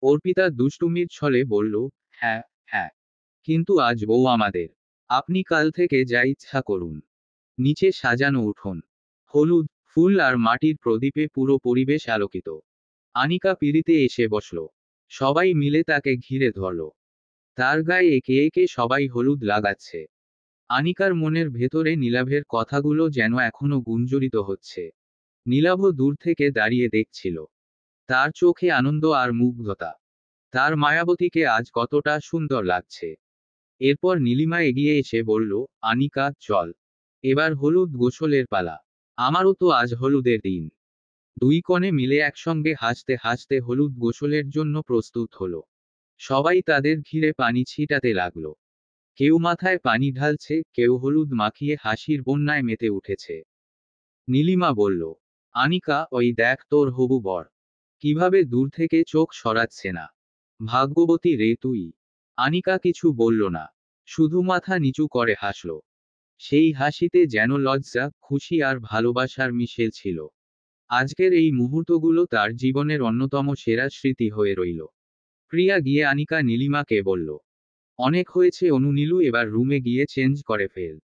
অর্পিতা দুষ্টুমির ছলে বলল, হ্যাঁ, হ্যাঁ, কিন্তু আজ বউ আমাদের। আপনি কাল থেকে যা ইচ্ছা করুন। নিচে সাজানো উঠোন, হলুদ ফুল আর মাটির প্রদীপে পুরো পরিবেশ আলোকিত। আনিকা পিঁড়িতে এসে বসল। সবাই মিলে তাকে ঘিরে ধরল। তার গায়ে একে একে সবাই হলুদ লাগাচ্ছে। আনিকার মনের ভেতরে নীলাভের কথাগুলো যেন এখনো গুঞ্জরিত হচ্ছে। নীলাভ দূর থেকে দাঁড়িয়ে দেখছিল। তার চোখে আনন্দ আর মুগ্ধতা। তার মায়াবতীকে আজ কতটা সুন্দর লাগছে। এরপর নীলিমা এগিয়ে এসে বলল, আনিকা, চল। এবার হলুদ গোসলের পালা। আমারও তো আজ হলুদের দিন। দুই কনে মিলে একসঙ্গে হাসতে হাসতে হলুদ গোসলের জন্য প্রস্তুত হলো। সবাই তাদের ঘিরে পানি ছিটাতে লাগলো। কেউ মাথায় পানি ঢালছে, কেউ হলুদ মাখিয়ে হাসির বন্যায় মেতে উঠেছে। নীলিমা বলল, আনিকা, ওই দেখ তোর হবু বর কিভাবে দূর থেকে চোখ সরাচ্ছে না। ভাগ্যবতী রে তুই। আনিকা কিছু বলল না, শুধু মাথা নিচু করে হাসল। সেই হাসিতে যেন লজ্জা, খুশি আর ভালোবাসার মিশেল ছিল। আজকের এই মুহূর্তগুলো তার জীবনের অন্যতম সেরা স্মৃতি হয়ে রইল। প্রিয়া গিয়ে আনিকা নীলিমাকে বলল, অনেক হয়েছে অনু নীলু, এবার রুমে গিয়ে চেঞ্জ করে ফেল।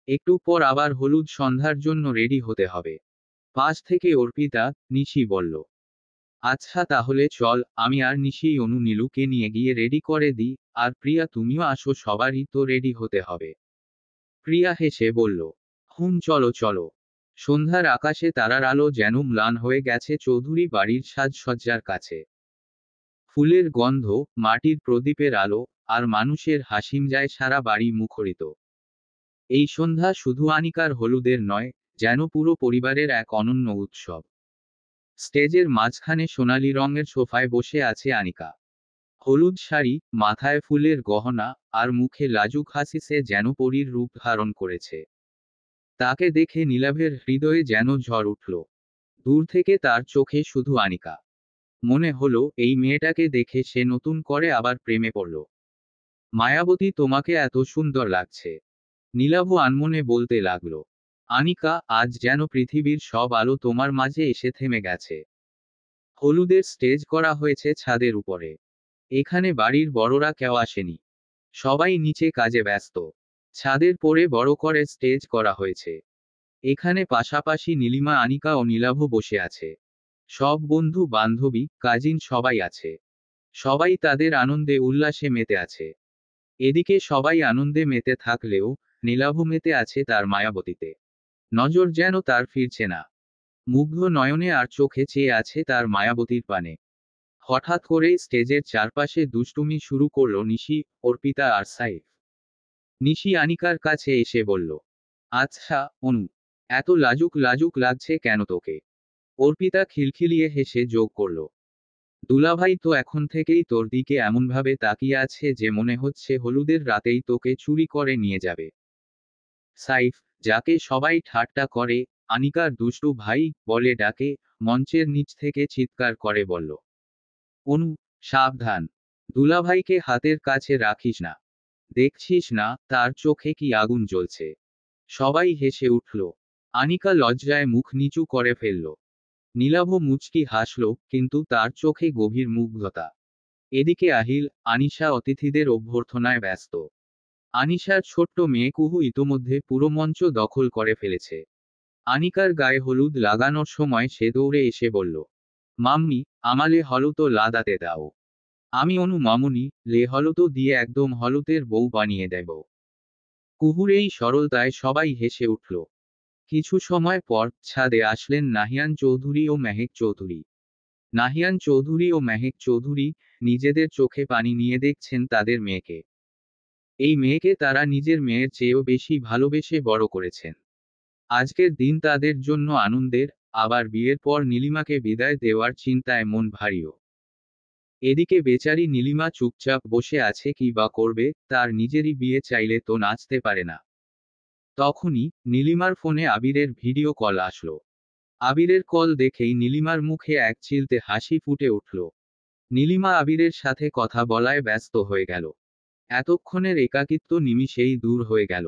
একটু পর আবার হলুদ সন্ধ্যার জন্য রেডি হতে হবে। পাশ থেকে অর্পিতা, নিশি বলল, আচ্ছা তাহলে চল, আমি আর নিশি অনু নীলুকে নিয়ে গিয়ে রেডি করে দিই। আর প্রিয়া তুমিও আসো, সবারই তো রেডি হতে হবে। প্রিয়া হেসে বলল, চলো চলো। সন্ধ্যার আকাশে তারার আলো যেন ম্লান হয়ে গেছে চৌধুরী বাড়ির সাজসজ্জার কাছে। ফুলের গন্ধ, মাটির প্রদীপের আলো, আর মানুষের হাসিম যায় সারা বাড়ি মুখরিত। এই সন্ধ্যা শুধু আনিকার হলুদের নয়, যেন পুরো পরিবারের এক অনন্য উৎসব। স্টেজের মাঝখানে সোনালি রঙের সোফায় বসে আছে আনিকা। হলুদ শাড়ি, মাথায় ফুলের গহনা, আর মুখে লাজুক হাসি, সে যেন পরীর রূপ ধারণ করেছে। তাকে দেখে নীলাভের হৃদয়ে যেন ঝড় উঠল। দূর থেকে তার চোখে শুধু আনিকা। মনে হলো এই মেয়েটাকে দেখে সে নতুন করে আবার প্রেমে পড়ল। মায়াবতী, তোমাকে এত সুন্দর লাগছে। নীলাভ আনমনে বলতে লাগলো। আনিকা, আজ যেন পৃথিবীর সব আলো তোমার মাঝে এসে থেমে গেছে। হলুদের স্টেজ করা হয়েছে ছাদের উপরে। এখানে বাড়ির বড়রা কেউ আসেনি। সবাই নিচে কাজে ব্যস্ত। ছাদের পরে বড় করে স্টেজ করা হয়েছে। এখানে পাশাপাশি নীলিমা, আনিকা ও নীলাভ বসে আছে। সব বন্ধু বান্ধবী, কাজিন সবাই আছে। সবাই তাদের আনন্দে উল্লাসে মেতে আছে। এদিকে সবাই আনন্দে মেতে থাকলেও নীলাভ মেতে আছে তার মায়াবতীতে। নজর যেন তার ফিরছে না। মুগ্ধ নয়নে আর চোখে চেয়ে আছে তার মায়াবতীর পানে। হঠাৎ করেই স্টেজের চারপাশে দুষ্টুমি শুরু করলো নিশি, অর্পিতা আর সাইফ। নিশি আনিকার কাছে এসে বলল, আচ্ছা অনু, এত লাজুক লাজুক লাগছে কেন তোকে? অর্পিতা খিলখিলিয়ে হেসে যোগ করল, দুলাভাই তো এখন থেকেই তোর দিকে এমনভাবে তাকিয়ে আছে যে মনে হচ্ছে হলুদের রাতেই তোকে চুরি করে নিয়ে যাবে। সাইফ, যাকে সবাই ঠাট্টা করে আনিকার দুষ্টু ভাই বলে ডাকে, মঞ্চের নিচ থেকে চিৎকার করে বলল, অনু, সাবধান, দুলাভাইকে হাতের কাছে রাখিস না। দেখছিস না তার চোখে কি আগুন জ্বলছে? সবাই হেসে উঠল। আনিকা লজ্জায় মুখ নিচু করে ফেলল। নীলাভ মুচকি হাসল, কিন্তু তার চোখে গভীর মুগ্ধতা। এদিকে আহিল, আনিশা অতিথিদের অভ্যর্থনায় ব্যস্ত। আনিশার ছোট্ট মেয়ে কুহু ইতোমধ্যে পুরো মঞ্চ দখল করে ফেলেছে। আনিকার গায়ে হলুদ লাগানোর সময় সে দৌড়ে এসে বলল, মাম্মি, আমালে হলুতো লাদাতে দাও। আমি অনু মামুনি, লে হলুতো দিয়ে একদম হলুদের বউ বানিয়ে দেব। কুহুর এই সরলতায় সবাই হেসে উঠল। কিছু সময় পর ছাদে আসলেন নাহিয়ান চৌধুরী ও মেহেক চৌধুরী। নাহিয়ান চৌধুরী ও মেহেক চৌধুরী নিজেদের চোখে পানি নিয়ে দেখছেন তাদের মেয়েকে। এই মেয়েকে তারা নিজের মেয়ের চেয়েও বেশি ভালোবেসে বড় করেছেন। আজকের দিন তাদের জন্য আনন্দের, আবার বিয়ের পর নীলিমাকে বিদায় দেওয়ার চিন্তায় মন ভারীও। এদিকে বেচারি নীলিমা চুপচাপ বসে আছে, কি বা করবে, তার নিজেরই বিয়ে, চাইলে তো নাচতে পারে না। তখনই নীলিমার ফোনে আবিরের ভিডিও কল আসলো। আবিরের কল দেখেই নীলিমার মুখে এক চিলতে হাসি ফুটে উঠল। নীলিমা আবিরের সাথে কথা বলায় ব্যস্ত হয়ে গেল। এতক্ষণের একাকিত্ব নিমিষেই দূর হয়ে গেল।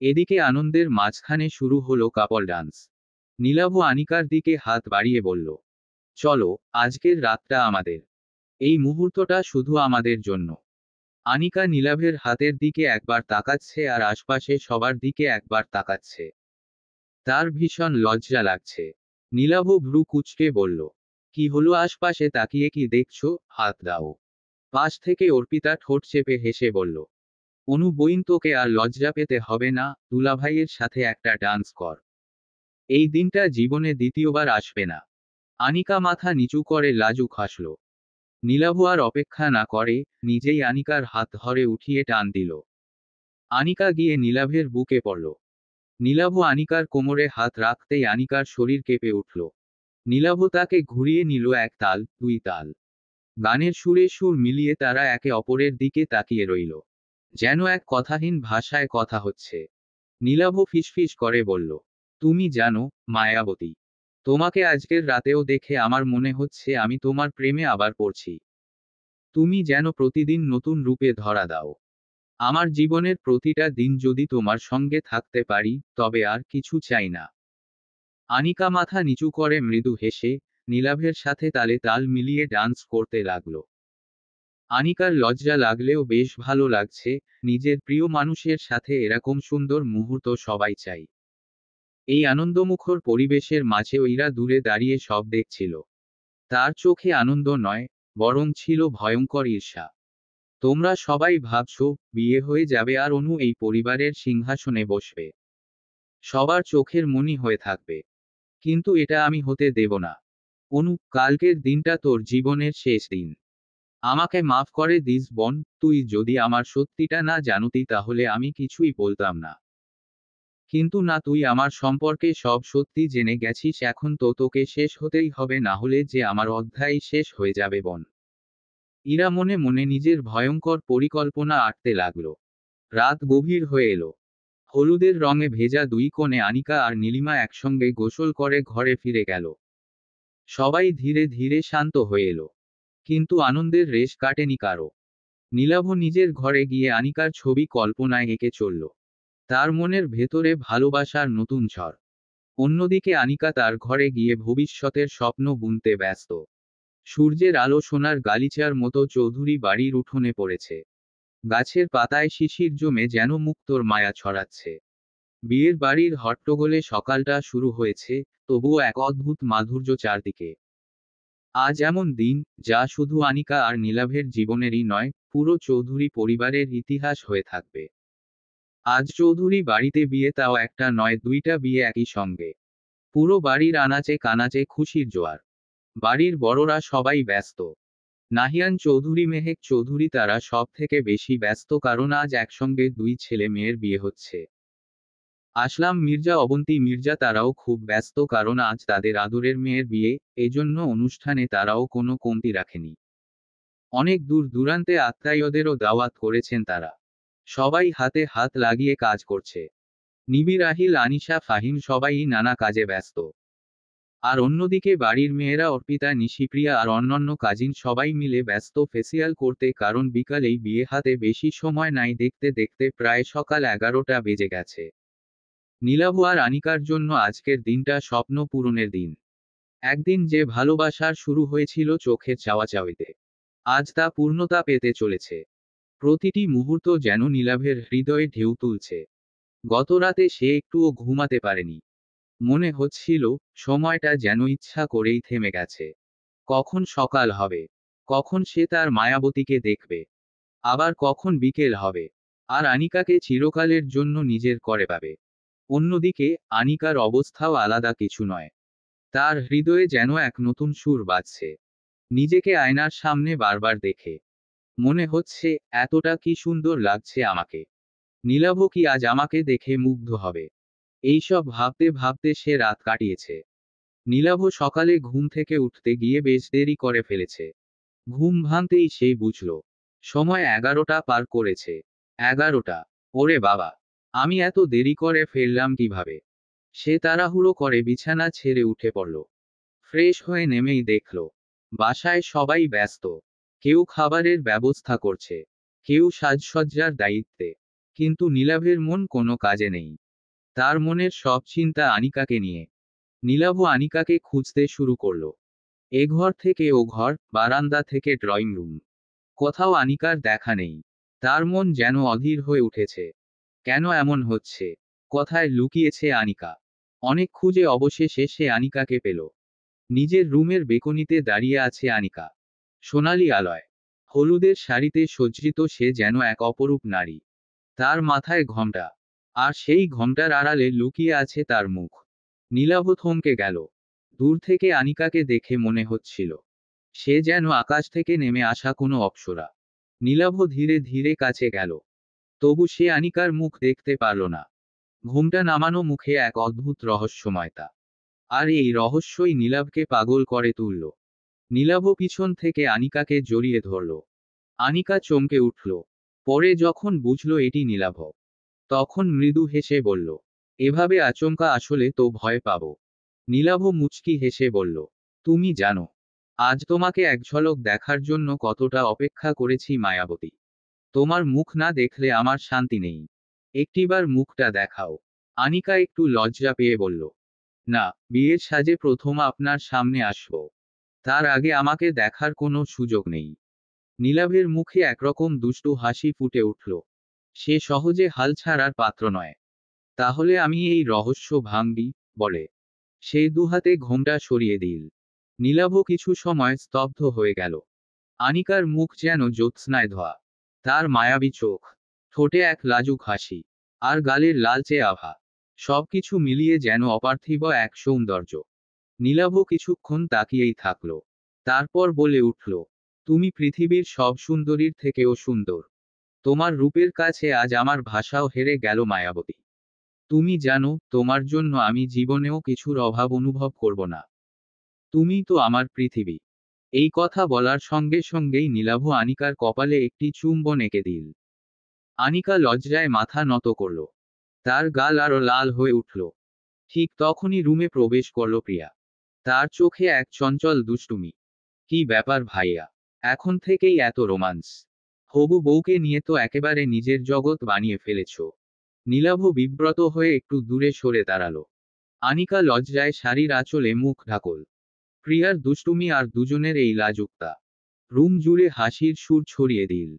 এদিকে আনন্দের মাঝখানে শুরু হলো কাপল ডান্স। নীলাভ আনিকার দিকে হাত বাড়িয়ে বলল, চলো, আজকের রাতটা আমাদের। এই মুহূর্তটা শুধু আমাদের জন্য। আনিকা নীলাভের হাতের দিকে একবার তাকাচ্ছে আর আশপাশে সবার দিকে একবার তাকাচ্ছে। তার ভীষণ লজ্জা লাগছে। নীলাভ ভ্রু কুঁচকে বলল, কি হলো, আশপাশে তাকিয়ে কি দেখছো, হাত দাও। পাশ থেকে অর্পিতা ঠোঁট চেপে হেসে বলল, অনু বইন, তোকে আর লজ্জা পেতে হবে না, দুলাভাইয়ের সাথে একটা ডান্স কর। এই দিনটা জীবনে দ্বিতীয়বার আসবে না। আনিকা মাথা নিচু করে লাজুক হাসল। নীলাভ আর অপেক্ষা না করে নিজেই আনিকার হাত ধরে উঠিয়ে টান দিল। আনিকা গিয়ে নীলাভের বুকে পড়ল। নীলাভ আনিকার কোমরে হাত রাখতেই আনিকার শরীর কেঁপে উঠল। নীলাভ তাকে ঘুরিয়ে নিল, এক তাল, দুই তাল। গানের সুরে সুর মিলিয়ে তারা একে অপরের দিকে তাকিয়ে রইল, যেন এক কথাহীন ভাষায় কথা হচ্ছে। নীলাভ ফিসফিস করে বলল, তুমি জানো মায়াবতী, তোমাকে আজকের রাতেও দেখে আমার মনে হচ্ছে আমি তোমার প্রেমে আবার পড়ছি। তুমি যেন প্রতিদিন নতুন রূপে ধরা দাও। আমার জীবনের প্রতিটা দিন যদি তোমার সঙ্গে থাকতে পারি, তবে আর কিছু চাই না। আনিকা মাথা নিচু করে মৃদু হেসে নীলাভের সাথে তালে তাল মিলিয়ে ডান্স করতে লাগলো। আনিকার লজ্জা লাগলেও বেশ ভালো লাগছে, নিজের প্রিয় মানুষের সাথে এরকম সুন্দর মুহূর্ত সবাই চাই। এই আনন্দমুখর পরিবেশের মাঝে ওইরা দূরে দাঁড়িয়ে সব দেখছিল। তার চোখে আনন্দ নয়, বরং ছিল ভয়ঙ্কর ঈর্ষা। তোমরা সবাই ভাবছো বিয়ে হয়ে যাবে আর অনু এই পরিবারের সিংহাসনে বসবে, সবার চোখের মনি হয়ে থাকবে। কিন্তু এটা আমি হতে দেব না। অনু, কালকের দিনটা তোর জীবনের শেষ দিন। আমাকে মাফ করে দিস বোন, তুই যদি আমার সত্যিটা না জানতি তাহলে আমি কিছুই বলতাম না। কিন্তু না, তুই আমার সম্পর্কে সব সত্যি জেনে গেছিস, এখন তো তোকে শেষ হতেই হবে, না হলে যে আমার অধ্যায় শেষ হয়ে যাবে বোন। ইরা মনে মনে নিজের ভয়ঙ্কর পরিকল্পনা আঁটতে লাগল। রাত গভীর হয়ে এলো। হলুদের রঙে ভেজা দুই কোণে আনিকা আর নীলিমা একসঙ্গে গোসল করে ঘরে ফিরে গেল। সবাই ধীরে ধীরে শান্ত হয়ে এলো। কিন্তু আনন্দের রেশ কাটেনি কারো। নীলাভ নিজের ঘরে গিয়ে আনিকার ছবি কল্পনায় এঁকে চলল। তার মনের ভেতরে ভালোবাসার নতুন ঝড়। অন্যদিকে আনিকা তার ঘরে গিয়ে ভবিষ্যতের স্বপ্ন বুনতে ব্যস্ত। সূর্যের আলো সোনার গালিচার মতো চৌধুরী বাড়ির উঠোনে পড়েছে। গাছের পাতায় শিশির জমে যেন মুক্তোর মায়া ছড়াচ্ছে। বিয়ের বাড়ির হট্টগোলে সকালটা শুরু হয়েছে, তবুও এক অদ্ভুত মাধুর্য চারদিকে। আজ এমন দিন, যা শুধু আনিকা আর নীলাভের জীবনেরই নয়, পুরো চৌধুরী পরিবারের ইতিহাস হয়ে থাকবে। আজ চৌধুরী বাড়িতে বিয়ে, তাও একটা নয়, দুইটা বিয়ে একই সঙ্গে। পুরো বাড়ির আনাচে কানাচে খুশির জোয়ার। বাড়ির বড়রা সবাই ব্যস্ত। নাহিয়ান চৌধুরী, মেহেক চৌধুরী, তারা সব থেকে বেশি ব্যস্ত, কারণ আজ একসঙ্গে দুই ছেলে মেয়ের বিয়ে হচ্ছে। আসলাম মির্জা, অবন্তী মির্জা, তারাও খুব ব্যস্ত, কারণ আজ তাদের আদরের মেয়ের বিয়ে। এজন্য অনুষ্ঠানে তারাও কোনো কমতি রাখেনি। অনেক দূর দূরান্তে আত্মীয়দেরও দাওয়াত করেছেন তারা। সবাই হাতে হাত লাগিয়ে কাজ করছে। নিবিড়, আহিল, আনিশা, ফাহিম সবাই নানা কাজে ব্যস্ত। আর অন্যদিকে বাড়ির মেয়েরা অর্পিতা, নিশিপ্রিয়া আর অন্যান্য কাজিন সবাই মিলে ব্যস্ত ফেসিয়াল করতে, কারণ বিকালেই বিয়ে, হাতে বেশি সময় নাই। দেখতে দেখতে প্রায় সকাল 11টা বেজে গেছে। নীলাভ আর আনিকার জন্য আজকের দিনটা স্বপ্ন পূরণের দিন। একদিন যে ভালোবাসার শুরু হয়েছিল চোখের চাওয়াচাওয়িতে, আজ তা পূর্ণতা পেতে চলেছে। প্রতিটি মুহূর্ত যেন নীলাভের হৃদয়ে ঢেউ তুলছে। গত রাতে সে একটুও ঘুমাতে পারেনি। মনে হচ্ছিল সময়টা যেন ইচ্ছা করেই থেমে গেছে। কখন সকাল হবে, কখন সে তার মায়াবতীকে দেখবে, আবার কখন বিকেল হবে, আর আনিকাকে চিরকালের জন্য নিজের করে পাবে। অন্যদিকে আনিকার অবস্থাও আলাদা কিছু নয়। তার হৃদয়ে যেন এক নতুন সুর বাজছে। নিজেকে আয়নার সামনে বারবার দেখে মনে হচ্ছে, এতটা কি সুন্দর লাগছে আমাকে। নীলাভ কি আজ আমাকে দেখে মুগ্ধ হবে? এইসব ভাবতে ভাবতে সে রাত কাটিয়েছে। নীলাভ সকালে ঘুম থেকে উঠতে গিয়ে বেশ দেরি করে ফেলেছে। ঘুম ভাঙতেই সেই বুঝল, সময় 11টা পার করেছে। 11টা! ওরে বাবা, আমি এত দেরি করে ফেললাম কিভাবে? সে তাড়াহুড়ো করে বিছানা ছেড়ে উঠে পড়ল। ফ্রেশ হয়ে নেমেই দেখল, বাসায় সবাই ব্যস্ত। কেউ খাবারের ব্যবস্থা করছে, কেউ সাজসজ্জার দায়িত্বে। কিন্তু নীলাভের মন কোনো কাজে নেই। তার মনের সব চিন্তা আনিকাকে নিয়ে। নীলাভ আনিকাকে খুঁজতে শুরু করল। এ ঘর থেকে ও ঘর, বারান্দা থেকে ড্রয়িং রুম, কোথাও আনিকার দেখা নেই। তার মন যেন অধীর হয়ে উঠেছে। কেন এমন হচ্ছে? কোথায় লুকিয়েছে আনিকা? অনেক খুঁজে অবশেষে সে আনিকাকে পেল। নিজের রুমের বেকনিতে দাঁড়িয়ে আছে আনিকা। সোনালি আলয়, হলুদের শাড়িতে সজ্জিত সে যেন এক অপরূপ নারী। তার মাথায় ঘোমটা, আর সেই ঘোমটার আড়ালে লুকিয়ে আছে তার মুখ। নীলাভ থমকে গেল। দূর থেকে আনিকাকে দেখে মনে হচ্ছিল, সে যেন আকাশ থেকে নেমে আসা কোনো অপ্সরা। নীলাভ ধীরে ধীরে কাছে গেল। তবু সে আনিকার মুখ দেখতে পারল না। ঘোমটা নামানো মুখে এক অদ্ভুত রহস্যময়তা। আর এই রহস্যই নীলাভকে পাগল করে তুলল। নীলাভ পিছন থেকে আনিকাকে জড়িয়ে ধরল। আনিকা চমকে উঠল। পরে যখন বুঝল এটি নীলাভ, তখন মৃদু হেসে বলল, এভাবে আচমকা আসলে তো ভয় পাব। নীলাভ মুচকি হেসে বলল, তুমি জানো, আজ তোমাকে এক ঝলক দেখার জন্য কতটা অপেক্ষা করেছি মায়াবতী। তোমার মুখ না দেখলে আমার শান্তি নেই। একটিবার মুখটা দেখাও। আনিকা একটু লজ্জা পেয়ে বলল, না, বিয়ের সাজে প্রথম আপনার সামনে আসব, তার আগে আমাকে দেখার কোনো সুযোগ নেই। নীলাভের মুখে একরকম দুষ্টু হাসি ফুটে উঠল। সে সহজে হাল ছাড়ার পাত্র নয়। তাহলে আমি এই রহস্য ভাঙবি, বলে। সে দুহাতে ঘোমটা সরিয়ে দিল। নীলাভ কিছু সময় স্তব্ধ হয়ে গেল। আনিকার মুখ যেন জ্যোৎস্নায় ধোয়া। তার মায়াবী চোখ, ঠোঁটে এক লাজুক হাসি, আর গালের লালচে আভা, সবকিছু মিলিয়ে যেন অপার্থিব এক সৌন্দর্য। নীলাভ কিছুক্ষণ তাকিয়েই থাকল। তারপর বলে উঠল, তুমি পৃথিবীর সব সুন্দরীর থেকেও সুন্দর। তোমার রূপের কাছে আজ আমার ভাষাও হেরে গেল মায়াবতী। তুমি জানো, তোমার জন্য আমি জীবনেও কিছুর অভাব অনুভব করব না। তুমি তো আমার পৃথিবী। এই কথা বলার সঙ্গে সঙ্গেই নীলাভ আনিকার কপালে একটি চুম্বন এঁকে দিল। আনিকা লজ্জায় মাথা নত করল। তার গাল আরো লাল হয়ে উঠল। ঠিক তখনই রুমে প্রবেশ করল প্রিয়া। তার চোখে এক চঞ্চল দুষ্টুমি। কি ব্যাপার ভাইয়া, এখন থেকেই এত রোমান্স? হবু বউকে নিয়ে তো একেবারে নিজের জগৎ বানিয়ে ফেলেছ। নীলাভ বিব্রত হয়ে একটু দূরে সরে দাঁড়ালো। আনিকা লজ্জায় শাড়ির আঁচলে মুখ ঢাকল। প্রিয়ার দুষ্টুমি আর দুজনের এই লাজুকতা রুম জুড়ে হাসির সুর ছড়িয়ে দিল।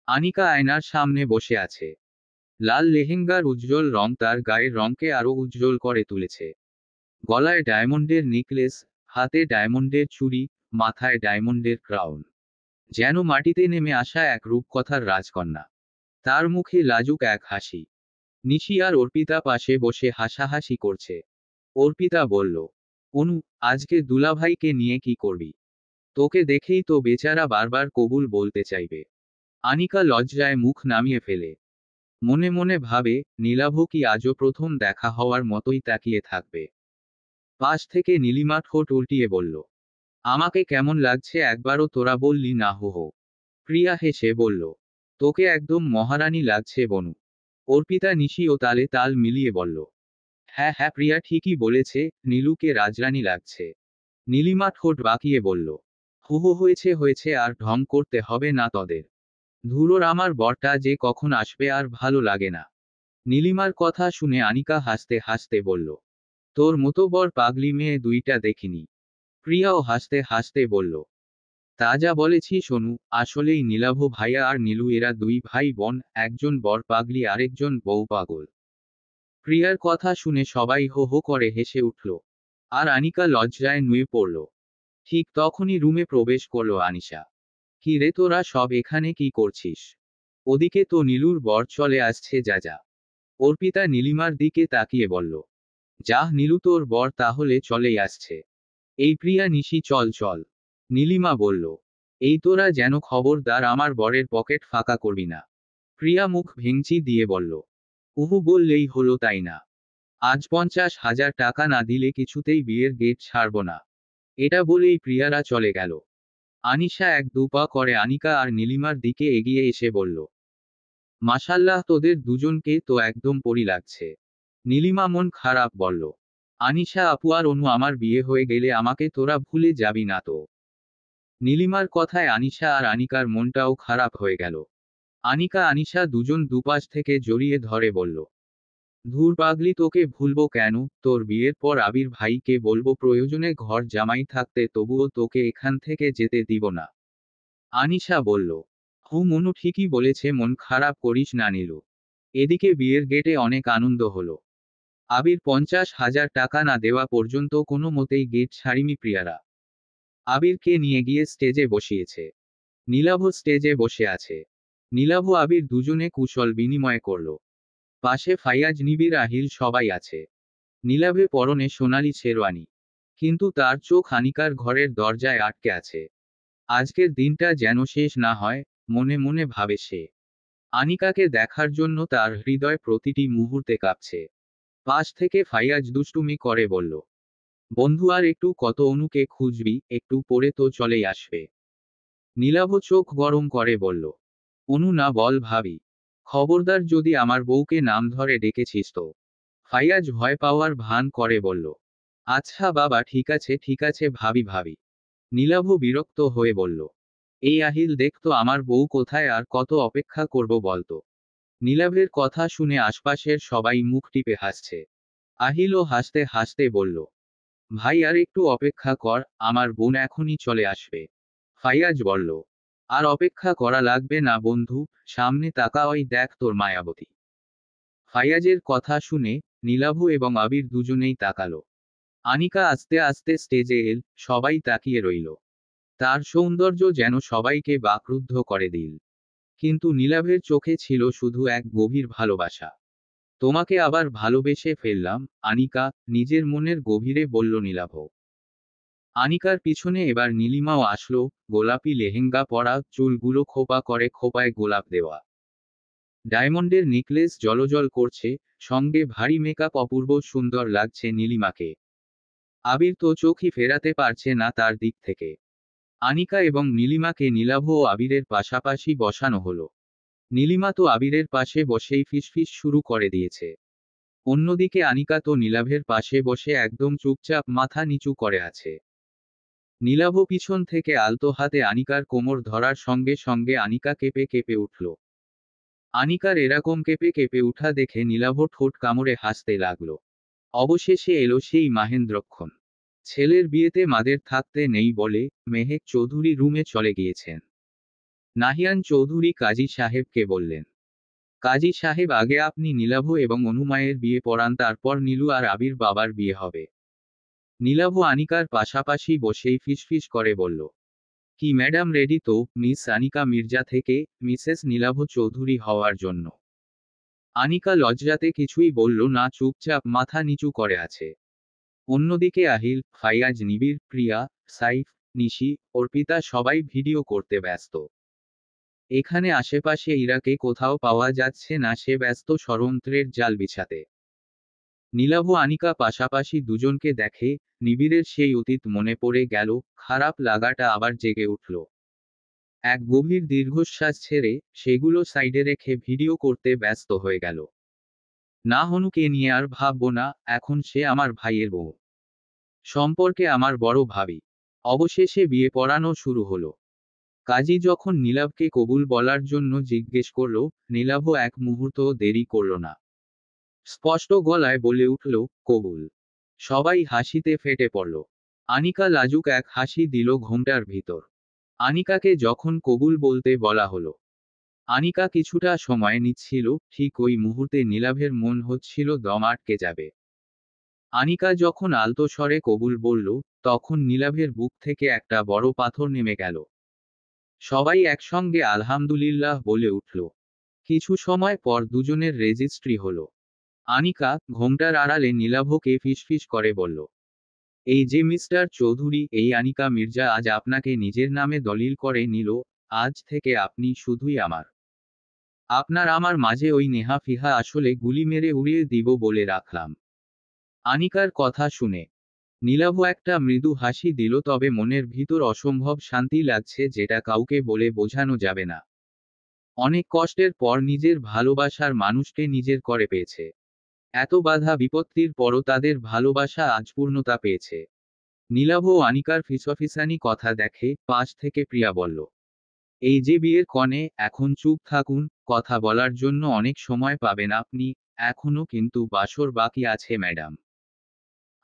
আনিকা আয়নার সামনে বসে আছে। লাল লেহেঙ্গার উজ্জ্বল রং তার গায়ের রংকে আরো উজ্জ্বল করে তুলেছে। গলায় ডায়মন্ডের নেকলেস, হাতে ডায়মন্ডের চুড়ি, মাথায় ডায়মন্ডের ক্রাউন। যেন মাটিতে নেমে আসা এক রূপকথার রাজকন্যা। তার মুখে লাজুক এক হাসি। নিশি আর অর্পিতা পাশে বসে হাসাহাসি করছে। অর্পিতা বলল, অনু, আজকে দুলাভাইকে নিয়ে কি করবি? তোকে দেখেই তো বেচারা বারবার কবুল বলতে চাইবে। আনিকা লজ্জায় মুখ নামিয়ে ফেলে। মনে মনে ভাবে, নীলাভ কি আজও প্রথম দেখা হওয়ার মতোই তাকিয়ে থাকবে। পাশ থেকে নীলিমা ঠোঁট উল্টিয়ে বলল, আমাকে কেমন লাগছে একবারও তোরা বললি না। হো হো। প্রিয়া হেসে বলল, তোকে একদম মহারানী লাগছে বনু। অর্পিতা নিশি ও তালে তাল মিলিয়ে বলল, হ্যাঁ হ্যাঁ, প্রিয়া ঠিকই বলেছে, নীলুকে রাজরানী লাগছে। নীলিমা ঠোঁট বাঁকিয়ে বলল, হু হু, হয়েছে হয়েছে, আর ঢং করতে হবে না তোদের। ধুরোর আমার বরটা যে কখন আসবে আর ভালো লাগে না। নীলিমার কথা শুনে আনিকা হাসতে হাসতে বলল, তোর মতো বর পাগলি মেয়ে দুইটা দেখিনি। প্রিয়াও হাসতে হাসতে বলল, তা যা বলেছি শোনু, আসলেই নীলাভ ভাইয়া আর নীলু এরা দুই ভাই বোন, একজন বর পাগলি আরেকজন বউ পাগল। প্রিয়ার কথা শুনে সবাই হো হো করে হেসে উঠল। আর আনিকা লজ্জায় নুয়ে পড়ল। ঠিক তখনই রুমে প্রবেশ করল আনিশা। কি রে, তোরা সব এখানে কি করছিস? ওদিকে তো নীলুর বর চলে আসছে। যা যা। অর্পিতা নীলিমার দিকে তাকিয়ে বলল, যাহ নীলু, তোর বর তাহলে চলেই আসছে। এই প্রিয়া নিশি, চল চল। নীলিমা বলল, এই তোরা যেন খবরদার আমার বরের পকেট ফাঁকা করবি না। প্রিয়া মুখ ভেঙচি দিয়ে বলল, উহু বললেই হলো তাই না? আজ 50,000 টাকা না দিলে কিছুতেই বিয়ের গেট ছাড়ব না। এটা বলেই প্রিয়ারা চলে গেল। আনিশা এক দুপা করে আনিকা আর নীলিমার দিকে এগিয়ে এসে বলল, মাশাল্লাহ, তোদের দুজনকে তো একদম পরী লাগছে। নীলিমা মন খারাপ বলল, আনিশা আপু আর অনু, আমার বিয়ে হয়ে গেলে আমাকে তোরা ভুলে যাবি না তো? নীলিমার কথায় আনিশা আর আনিকার মনটাও খারাপ হয়ে গেল। আনিকা আনিশা দুজন দুপাশ থেকে জড়িয়ে ধরে বলল, ধুর পাগলি, তোকে ভুলবো কেন? তোর বিয়ের পর আবির ভাইকে বলবো প্রয়োজনে ঘর জামাই থাকতে, তবুও তোকে এখান থেকে যেতে দিব না। আনিশা বলল, মনু ঠিকই বলেছে, মন খারাপ করিস না নীলু। এদিকে বিয়ের গেটে অনেক আনন্দ হলো। আবির 50,000 টাকা না দেওয়া পর্যন্ত কোনো মতেই গেট ছাড়িনি প্রিয়ারা। আবিরকে নিয়ে গিয়ে স্টেজে বসিয়েছে। নীলাভ স্টেজে বসে আছে। নীলাভ আবির দুজনে কুশল বিনিময় করল। পাশে ফাইয়াজ, নিবিড়, আহিল সবাই আছে। নীলাভে পরনে সোনালি শেরওয়ানি। কিন্তু তার চোখ আনিকার ঘরের দরজায় আটকে আছে। আজকের দিনটা যেন শেষ না হয়, মনে মনে ভাবে সে। আনিকাকে দেখার জন্য তার হৃদয় প্রতিটি মুহূর্তে কাঁপছে। পাশ থেকে ফাইয়াজ দুষ্টুমি করে বলল, বন্ধু আর একটু কত, অনুকে খুঁজবি, একটু পরে তো চলেই আসবে। নীলাভ চোখ গরম করে বলল, অনু না, বল ভাবি। খবরদার যদি আমার বউকে নাম ধরে ডেকেছিস তো। ফাইয়াজ ভয় পাওয়ার ভান করে বলল, আচ্ছা বাবা, ঠিক আছে ভাবি ভাবি। নীলাভ বিরক্ত হয়ে বলল, এই আহিল, দেখতো আমার বউ কোথায়, আর কত অপেক্ষা করব বলতো? নীলাভের কথা শুনে আশপাশের সবাই মুখ টিপে হাসছে। আহিলও হাসতে হাসতে বলল, ভাই আর একটু অপেক্ষা কর, আমার বোন এখনই চলে আসবে। ফাইয়াজ বলল, আর অপেক্ষা করা লাগবে না বন্ধু, সামনে তাকা, ওই দেখ তোর মায়াবতী। ফাইয়াজের কথা শুনে নীলাভ এবং আবির দুজনেই তাকালো। আনিকা আস্তে আস্তে স্টেজে এল, সবাই তাকিয়ে রইল। তার সৌন্দর্য যেন সবাইকে বাকরুদ্ধ করে দিল। কিন্তু নীলাভের চোখে ছিল শুধু এক গভীর ভালোবাসা। তোমাকে আবার ভালোবেসে ফেললাম, আনিকা, নিজের মনের গভীরে বলল নীলাভ। আনিকার পিছনে এবার নীলিমাও আসলো, গোলাপি লেহেঙ্গা পরা, চুলগুলো খোপা করে খোপায় গোলাপ দেওয়া। ডায়মন্ডের নেকলেস জলজল করছে, সঙ্গে ভারী মেকআপ, অপূর্ব সুন্দর লাগছে নীলিমাকে। আবির তো চোখই ফেরাতে পারছে না তার দিক থেকে। আনিকা এবং নীলিমাকে নীলাভ ও আবিরের পাশাপাশি বসানো হলো। নীলিমা তো আবিরের পাশে বসেই ফিসফিস শুরু করে দিয়েছে। অন্যদিকে আনিকা তো নীলাভের পাশে বসে একদম চুপচাপ মাথা নিচু করে আছে। নীলাভ পিছন থেকে আলতো হাতে আনিকার কোমর ধরার সঙ্গে সঙ্গে আনিকা কেঁপে কেঁপে উঠল। আনিকার এরকম কেঁপে কেঁপে উঠা দেখে নীলাভ ঠোঁট কামড়ে হাসতে লাগলো। অবশেষে এলো সেই মাহেন্দ্রক্ষণ। ছেলের বিয়েতে মাদের থাকতে নেই বলে মেহেক চৌধুরী রুমে চলে গিয়েছেন। নাহিয়ান চৌধুরী কাজী সাহেবকে বললেন, কাজী সাহেব, আগে আপনি নীলাভ এবং অনুমায়ের বিয়ে পড়ান, তারপর নীলু আর আবির বাবার বিয়ে হবে। নীলাভ আনিকার পাশাপাশি বসেই ফিসফিস করে বলল, কি ম্যাডাম রেডি তো মিস আনিকা মির্জা থেকে মিসেস নীলাভ চৌধুরী হওয়ার জন্য? আনিকা লজ্জাতে কিছুই বলল না, চুপচাপ মাথা নিচু করে আছে। অন্যদিকে আহিল, ফাইয়াজ, নিবিড়, প্রিয়া, সাইফ, নিশি, অর্পিতা সবাই ভিডিও করতে ব্যস্ত। এখানে আশেপাশে ইরাকে কোথাও পাওয়া যাচ্ছে না, সে ব্যস্ত ষড়যন্ত্রের জাল বিছাতে। নীলাভ আনিকা পাশাপাশি দুজনকে দেখে, নিবিড়ের সেই অতীত মনে পড়ে গেল, খারাপ লাগাটা আবার জেগে উঠল। এক গভীর দীর্ঘশ্বাস ছেড়ে সেগুলো সাইডে রেখে ভিডিও করতে ব্যস্ত হয়ে গেল। না, হনুকে নিয়ে আর ভাববো না, এখন সে আমার ভাইয়ের বউ, সম্পর্কে আমার বড় ভাবি। অবশেষে বিয়ে পড়ানো শুরু হলো। কাজী যখন নীলাভকে কবুল বলার জন্য জিজ্ঞেস করল, নীলাভ এক মুহূর্তও দেরি করল না। স্পষ্ট গলায় বলে উঠল, কবুল। সবাই হাসিতে ফেটে পড়ল। আনিকা লাজুক এক হাসি দিল ঘোমটার ভিতর। আনিকাকে যখন কবুল বলতে বলা হলো, আনিকা কিছুটা সময় নিচ্ছিল, ঠিক ওই মুহূর্তে নীলাভের মন হচ্ছিল দম আটকে যাবে। আনিকা যখন আলতো স্বরে কবুল বলল, তখন নীলাভের বুক থেকে একটা বড় পাথর নেমে গেল। সবাই একসঙ্গে আলহামদুলিল্লাহ বলে উঠল। কিছু সময় পর দুজনের রেজিস্ট্রি হলো। আনিকা ঘোমটার আড়ালে নীলাভকে ফিসফিস করে বলল, এই যে মিস্টার চৌধুরী, এই আনিকা মির্জা আজ আপনাকে নিজের নামে দলিল করে নিল। আজ থেকে আপনি শুধুই আমার। আপনার আমার মাঝে ওই নেহা ফিহা আসলে গুলি মেরে উড়িয়ে দিব বলে রাখলাম। আনিকার কথা শুনে নীলাভ একটা মৃদু হাসি দিল, তবে মনের ভিতর অসম্ভব শান্তি লাগছে, যেটা কাউকে বলে বোঝানো যাবে না। অনেক কষ্টের পর নিজের ভালোবাসার মানুষকে নিজের করে পেয়েছে। এত বাধা বিপত্তির পরও তাদের ভালোবাসা আজ পূর্ণতা পেয়েছে। নীলাভ ও আনিকার ফিসফিসানি কথা দেখে পাশ থেকে প্রিয়া বলল, এই যে বিয়ের কনে, এখন চুপ থাকুন, কথা বলার জন্য অনেক সময় পাবেন আপনি। এখনো কিন্তু বাসর বাকি আছে ম্যাডাম।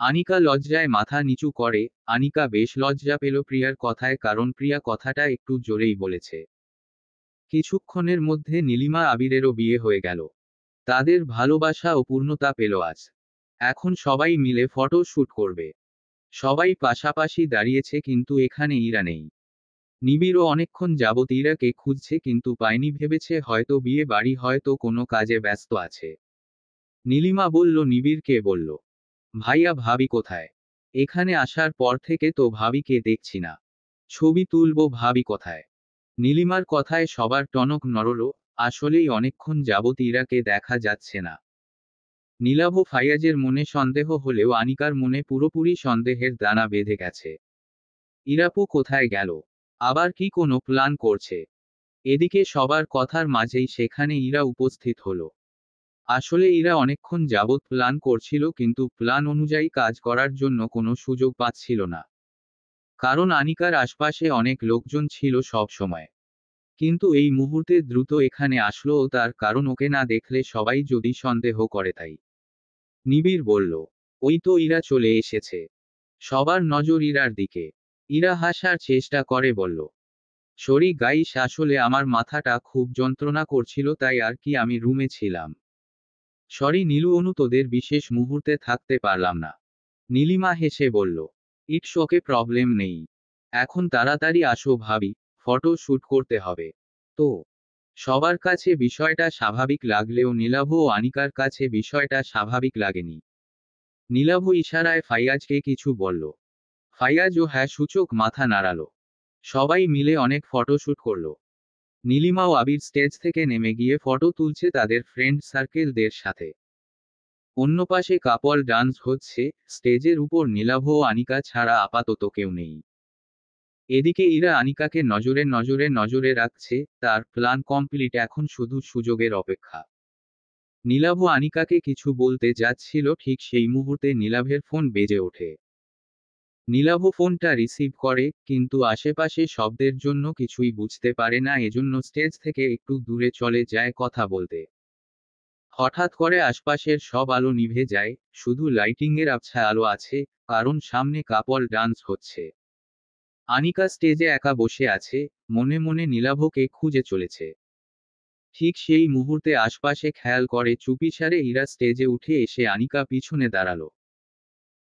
আনিকা লজ্জায় মাথা নিচু করে। আনিকা বেশ লজ্জা পেল প্রিয়ার কথায়, কারণ প্রিয়া কথাটা একটু জোরেই বলেছে। কিছুক্ষণের মধ্যে নীলিমা আবিরেরও বিয়ে হয়ে গেল। তাদের ভালোবাসা ও পূর্ণতা পেল আজ। এখন সবাই মিলে ফটো শুট করবে। সবাই পাশাপাশি দাঁড়িয়েছে, কিন্তু এখানে ইরা নেই। নিবিড়ও অনেকক্ষণ যাবত ইরাকে খুঁজছে, কিন্তু পায়নি, ভেবেছে হয়তো বিয়ে বাড়ি, হয়তো কোনো কাজে ব্যস্ত আছে। নীলিমা বলল, নিবিড়কে বলল, ভাইয়া ভাবি কোথায়? এখানে আসার পর থেকে তো ভাবিকে দেখছি না। ছবি তুলবো, ভাবি কোথায়? নীলিমার কথায় সবার টনক নড়ল। আসলেই অনেকক্ষণ যাবত ইরাকে দেখা যাচ্ছে না। নীলাভ ফাইয়াজের মনে সন্দেহ হলেও আনিকার মনে পুরোপুরি সন্দেহের দানা বেঁধে গেছে। ইরাপু কোথায় গেল? আবার কি কোনো প্ল্যান করছে? এদিকে সবার কথার মাঝেই সেখানে ইরা উপস্থিত হলো। আসলে ইরা অনেকক্ষণ যাবত প্ল্যান করছিল, কিন্তু প্ল্যান অনুযায়ী কাজ করার জন্য কোনো সুযোগ পাচ্ছিল না। কারণ আনিকার আশপাশে অনেক লোকজন ছিল সব সময়। কিন্তু এই মুহূর্তে দ্রুত এখানে আসলো, ও তার কারণ ওকে না দেখলে সবাই যদি সন্দেহ করে তাই। নিবিড় বলল, ওই তো ইরা চলে এসেছে। সবার নজর ইরার দিকে। ইরা হাসার চেষ্টা করে বলল, সরি গাইস, আসলে আমার মাথাটা খুব যন্ত্রণা করছিল, তাই আর কি আমি রুমে ছিলাম। সরি নীলু অনু, তোদের বিশেষ মুহূর্তে থাকতে পারলাম না। নীলিমা হেসে বলল, ইটস ওকে, প্রবলেম নেই। এখন তাড়াতাড়ি আসো ভাবি, ফটো শুট করতে হবে। তো সবার কাছে বিষয়টা স্বাভাবিক লাগলেও নীলাভ ও আনিকার কাছে বিষয়টা স্বাভাবিক লাগেনি। নীলাভ ইশারায় ফাইয়াজকে কিছু বলল। ফাইয়াজও হ্যাঁ সূচক মাথা নাড়ালো। সবাই মিলে অনেক ফটোশুট করলো। নীলিমা ও আবির স্টেজ থেকে নেমে গিয়ে ফটো তুলছে তাদের ফ্রেন্ড সার্কেলদের সাথে। অন্য পাশে কাপল ডান্স হচ্ছে। স্টেজের উপর নীলাভ ও আনিকা ছাড়া আপাতত কেউ নেই। এদিকে ইরা আনিকাকে নজরে নজরে নজরে রাখছে, তার প্ল্যান কমপ্লিট, এখন শুধু সুযোগের অপেক্ষা। নীলাভ আনিকাকে কিছু বলতে যাচ্ছিল, ঠিক সেই মুহূর্তে নীলাভের ফোন বেজে ওঠে। নীলাভ ফোনটা রিসিভ করে, কিন্তু আশেপাশে শব্দের জন্য কিছুই বুঝতে পারে না, এজন্য স্টেজ থেকে একটু দূরে চলে যায় কথা বলতে। হঠাৎ করে আশপাশের সব আলো নিভে যায়, শুধু লাইটিংয়ের আবছা আলো আছে, কারণ সামনে কাপল ডান্স হচ্ছে। আনিকা স্টেজে একা বসে আছে, মনে মনে নীলাভকে খুঁজে চলেছে। ঠিক সেই মুহূর্তে আশপাশে খেয়াল করে চুপিসারে ইরা স্টেজে উঠে এসে আনিকা পিছনে দাঁড়ালো।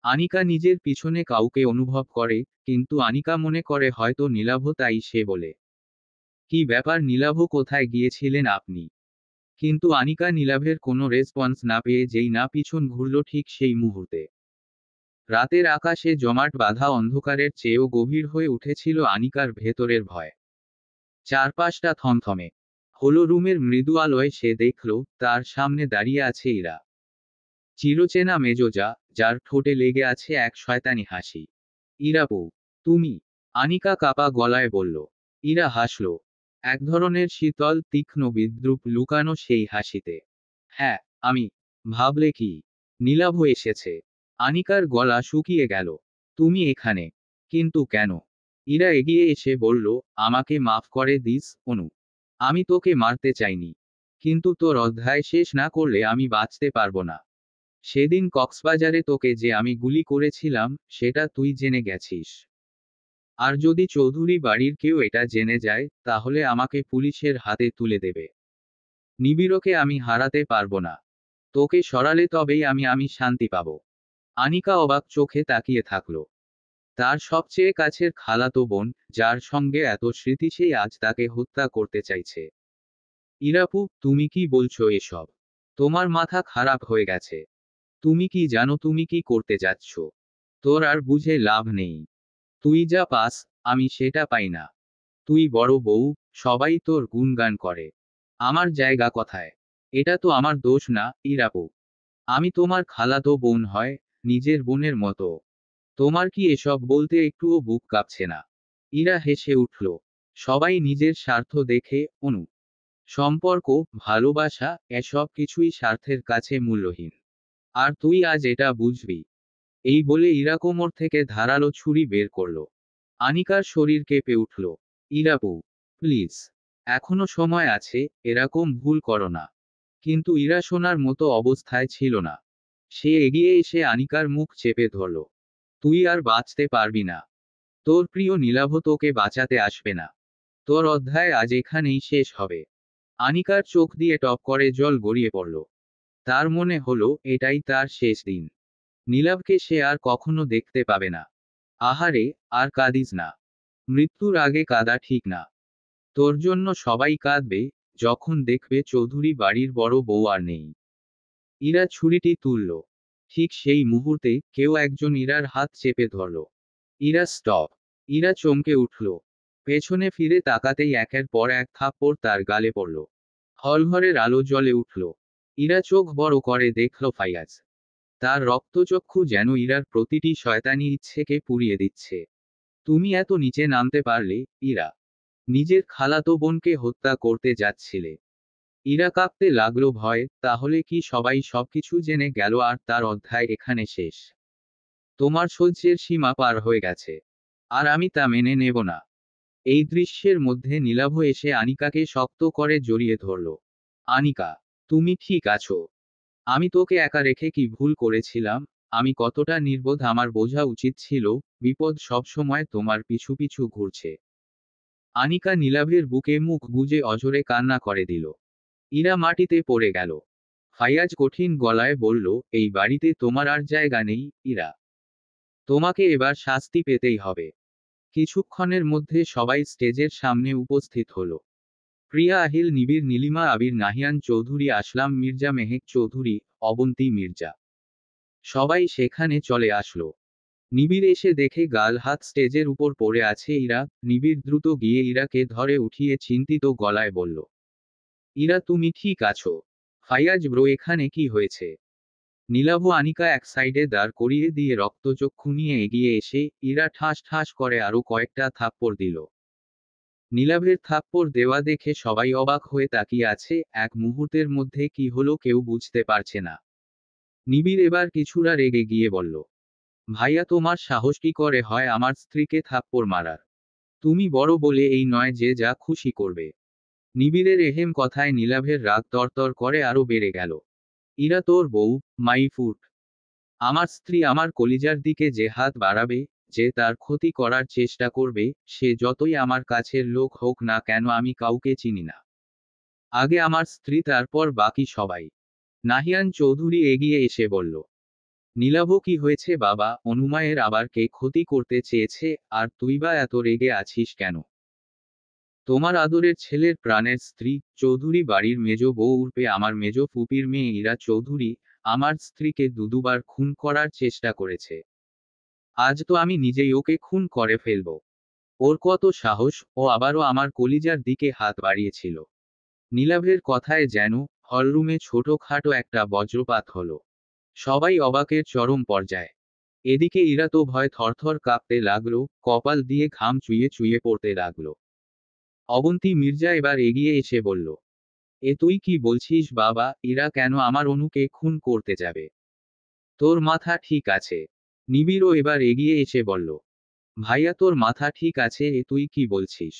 আনিকা নিজের পিছনে কাউকে অনুভব করে, কিন্তু আনিকা মনে করে হয়তো নীলাভ, তাই সে বলে, কি ব্যাপার নীলাভ, কোথায় গিয়েছিলেন আপনি? কিন্তু আনিকা নীলাভের কোনো রেসপন্স না পেয়ে যেই না পিছন ঘুরল, ঠিক সেই মুহূর্তে রাতের আকাশে জমাট বাঁধা অন্ধকারের চেয়েও গভীর হয়ে উঠেছিল আনিকার ভেতরের ভয়। চারপাশটা থমথমে হলো রুমের মৃদু আলোয় সে দেখল তার সামনে দাঁড়িয়ে আছে ইরা। চিরচেনা মেজোজা, যার ঠোঁটে লেগে আছে এক শয়তানি হাসি। ইরাপু, তুমি? আনিকা কাপা গলায় বলল। ইরা হাসল, এক ধরনের শীতল তীক্ষ্ণ বিদ্রুপ লুকানো সেই হাসিতে। হ্যাঁ, আমি। ভাবলে কি? নীলাভ এসেছে। আনিকার গলা শুকিয়ে গেল। তুমি এখানে? কিন্তু কেন? ইরা এগিয়ে এসে বলল, আমাকে মাফ করে দিস অনু। আমি তোকে মারতে চাইনি। কিন্তু তোর অধ্যায় শেষ না করলে আমি বাঁচতে পারবো না। সেদিন কক্সবাজারে তোকে যে আমি গুলি করেছিলাম, সেটা তুই জেনে গেছিস। আর যদি চৌধুরী বাড়ির কেউ এটা জেনে যায়, তাহলে আমাকে পুলিশের হাতে তুলে দেবে। নিবিড়কে আমি হারাতে পারবো না। তোকে সরালে তবেই আমি শান্তি পাব। আনিকা অবাক চোখে তাকিয়ে থাকল। তার সবচেয়ে কাছের খালাতো বোন, যার সঙ্গে এত স্মৃতি, সেই আজ তাকে হত্যা করতে চাইছে। ইরাপু, তুমি কি বলছো এসব? তোমার মাথা খারাপ হয়ে গেছে। তুমি কি জানো তুমি কি করতে যাচ্ছ? তোর আর বুঝে লাভ নেই। তুই যা পাস, আমি সেটা পাই না। তুই বড় বউ, সবাই তোর গুণগান করে। আমার জায়গা কথায়? এটা তো আমার দোষ না, ইরাপু। আমি তোমার খালাতো বোন হয়, নিজের বোনের মতো। তোমার কি এসব বলতে একটুও বুক কাঁপছে না? ইরা হেসে উঠল। সবাই নিজের স্বার্থ দেখে, অনু। সম্পর্ক, ভালোবাসা, এসব কিছুই স্বার্থের কাছে মূল্যহীন। আর তুই আজ এটা বুঝবি। এই বলে ইরা কোমর থেকে ধারালো ছুরি বের করল। আনিকার শরীর কেঁপে উঠল। ইরাপু, প্লিজ। এখনো সময় আছে, এরকম ভুল করো না। কিন্তু ইরা শোনার মতো অবস্থায় ছিল না। সে এগিয়ে এসে আনিকার মুখ চেপে ধরল। তুই আর বাঁচতে পারবি না। তোর প্রিয় নীলাভ তোকে বাঁচাতে আসবে না। তোর অধ্যায় আজ এখানেই শেষ হবে। আনিকার চোখ দিয়ে টপ করে জল গড়িয়ে পড়ল। তার মনে হলো এটাই তার শেষ দিন। নীলাভকে সে আর কখনো দেখতে পাবে না। আহারে, আর কাঁদিস না। মৃত্যুর আগে কাঁদা ঠিক না। তোর জন্য সবাই কাঁদবে, যখন দেখবে চৌধুরী বাড়ির বড় বউ আর নেই। ইরা ছুরিটি তুলল। ঠিক সেই মুহূর্তে কেউ একজন ইরার হাত চেপে ধরল। ইরা স্টপ! ইরা চমকে উঠল। পেছনে ফিরে তাকাতেই একের পর এক থাপ্পড় তার গালে পড়ল। হলঘরের আলো জ্বলে উঠল। ইরা চোখ বড় করে দেখল ফাইয়াজ। তার রক্তচক্ষু যেন ইরার প্রতিটি শয়তানি ইচ্ছেকে পুড়িয়ে দিচ্ছে। তুমি এত নিচে নামতে পারলে, ইরা? নিজের খালাতো বোনকে হত্যা করতে যাচ্ছিলে। ইরা কাঁপতে লাগলো ভয়, তাহলে কি সবাই সবকিছু জেনে গেল আর তার অধ্যায় এখানে শেষ? তোমার সহ্যের সীমা পার হয়ে গেছে। আর আমি তা মেনে নেব না। এই দৃশ্যের মধ্যে নীলাভ এসে আনিকাকে শক্ত করে জড়িয়ে ধরল। আনিকা, তুমি ঠিক আছো? আমি তোকে একা রেখে কি ভুল করেছিলাম? আমি কতটা নির্বোধ, আমার বোঝা উচিত ছিল, বিপদ সবসময় তোমার পিছু পিছু ঘুরছে। আনিকা নীলাভের বুকে মুখ গুজে অঝরে কান্না করে দিল। ইরা মাটিতে পড়ে গেল। ফাইয়াজ কঠিন গলায় বলল, এই বাড়িতে তোমার আর জায়গা নেই, ইরা। তোমাকে এবার শাস্তি পেতেই হবে। কিছুক্ষণের মধ্যে সবাই স্টেজের সামনে উপস্থিত হলো। প্রিয়া আহিল, নিবিড়, নীলিমা, আবির, নাহিয়ান চৌধুরী, আসলাম মির্জা, মেহেক চৌধুরী, অবন্তী মির্জা। সবাই সেখানে চলে আসলো। নিবিড় এসে দেখে গাল হাত স্টেজের উপর পড়ে আছে ইরা। নিবিড় দ্রুত গিয়ে ইরাকে ধরে উঠিয়ে চিন্তিত গলায় বলল, ইরা তুমি ঠিক আছো? ফাইয়াজ ব্রো, এখানে কি হয়েছে? নীলাভ আনিকা এক সাইডে দাঁড় করিয়ে দিয়ে রক্তচক্ষু নিয়ে এগিয়ে এসে ইরা ঠাস ঠাস করে আরো কয়েকটা থাপ্পড় দিল। নীলাভের থাপ্পড় দেওয়া দেখে সবাই অবাক হয়ে তাকিয়ে আছে, এক মুহূর্তের মধ্যে কি হলো কেউ বুঝতে পারছে না। নিবিড় এবার কিছুটা রেগে গিয়ে বলল, ভাইয়া তোমার সাহস কি করে হয় আমার স্ত্রীকে থাপ্পড় মারার? তুমি বড় বলে এই নয় যে যা খুশি করবে। নিবিড়ের এহেম কথায় নীলাভের রাগ তরতর করে আরো বেড়ে গেল। ইরা তোর বউ, মাই ফুট। আমার স্ত্রী আমার কলিজার দিকে যে হাত বাড়াবে, যে তার ক্ষতি করার চেষ্টা করবে, সে যতই আমার কাছের লোক হোক না কেন আমি কাউকে চিনি না। আগে আমার স্ত্রী, তারপর বাকি সবাই। নাহিয়ান চৌধুরী এগিয়ে এসে বলল, নীলাভ, কি হয়েছে বাবা? অনুমায়ের আবার কে ক্ষতি করতে চেয়েছে? আর তুই বা এত রেগে আছিস কেন? তোমার আদরের ছেলের প্রাণের স্ত্রী চৌধুরী বাড়ির মেজ বউ উর্পে আমার মেজ ফুপির মেয়ে ইরা চৌধুরী আমার স্ত্রীকে দুবার খুন করার চেষ্টা করেছে। আজ তো আমি নিজেই ওকে খুন করে ফেলব। ওর কত সাহস! ও আবারও আমার কলিজার দিকে হাত বাড়িয়েছিল। নীলাভের কথায় যেন হলরুমে ছোটখাটো একটা বজ্রপাত হলো। সবাই অবাকের চরম পর্যায়ে। এদিকে ইরা তো ভয় থরথর কাঁপতে লাগলো, কপাল দিয়ে ঘাম চুইয়ে চুইয়ে পড়তে লাগলো। অবন্তী মির্জা এবার এগিয়ে এসে বলল, এ তুই কি বলছিস বাবা? ইরা কেন আমার অনুকে খুন করতে যাবে? তোর মাথা ঠিক আছে? নিবিড়ও এবার এগিয়ে এসে বলল, ভাইয়া তোর মাথা ঠিক আছে? এ তুই কি বলছিস?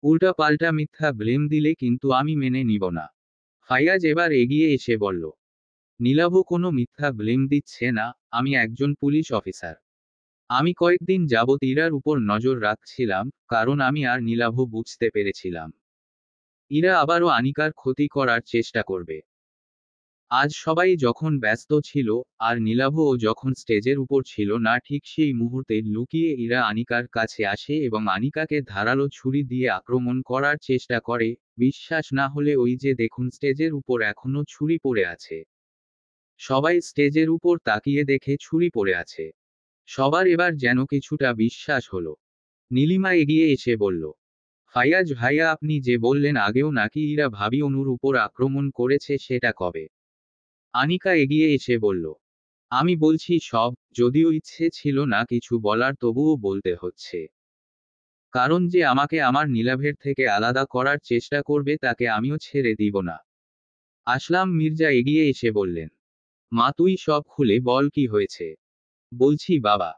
উল্টা পাল্টা মিথ্যা ব্লেম দিলে কিন্তু আমি মেনে নিব না। ফাইয়াজ এবার এগিয়ে এসে বলল, নীলাভ কোনো মিথ্যা ব্লেম দিচ্ছে না, আমি একজন পুলিশ অফিসার। আমি কয়েকদিন যাবৎ ইরার উপর নজর রাখছিলাম, কারণ আমি আর নীলাভ বুঝতে পেরেছিলাম ইরা আবারও আনিকার ক্ষতি করার চেষ্টা করবে। আজ সবাই যখন ব্যস্ত ছিল, আর নীলাভও যখন স্টেজের উপর ছিল না, ঠিক সেই মুহূর্তে লুকিয়ে ইরা আনিকার কাছে আসে এবং আনিকাকে ধারালো ছুরি দিয়ে আক্রমণ করার চেষ্টা করে। বিশ্বাস না হলে ওই যে দেখুন, স্টেজের উপর এখনো ছুরি পড়ে আছে। সবাই স্টেজের উপর তাকিয়ে দেখে ছুরি পড়ে আছে। সবার এবার যেন কিছুটা বিশ্বাস হলো। নীলিমা এগিয়ে এসে বলল, ফাইয়াজ ভাইয়া, আপনি যে বললেন আগেও নাকি ইরা ভাবি অনুর উপর আক্রমণ করেছে, সেটা কবে? আনিকা এগিয়ে এসে বলল, আমি বলছি সব, যদিও ইচ্ছে ছিল না কিছু বলার, তবুও বলতে হচ্ছে। কারণ যে আমাকে আমার নীলাভের থেকে আলাদা করার চেষ্টা করবে তাকে আমিও ছেড়ে দিব না। আসলাম মির্জা এগিয়ে এসে বললেন, মা তুই সব খুলে বল, কি হয়েছে? বলছি বাবা,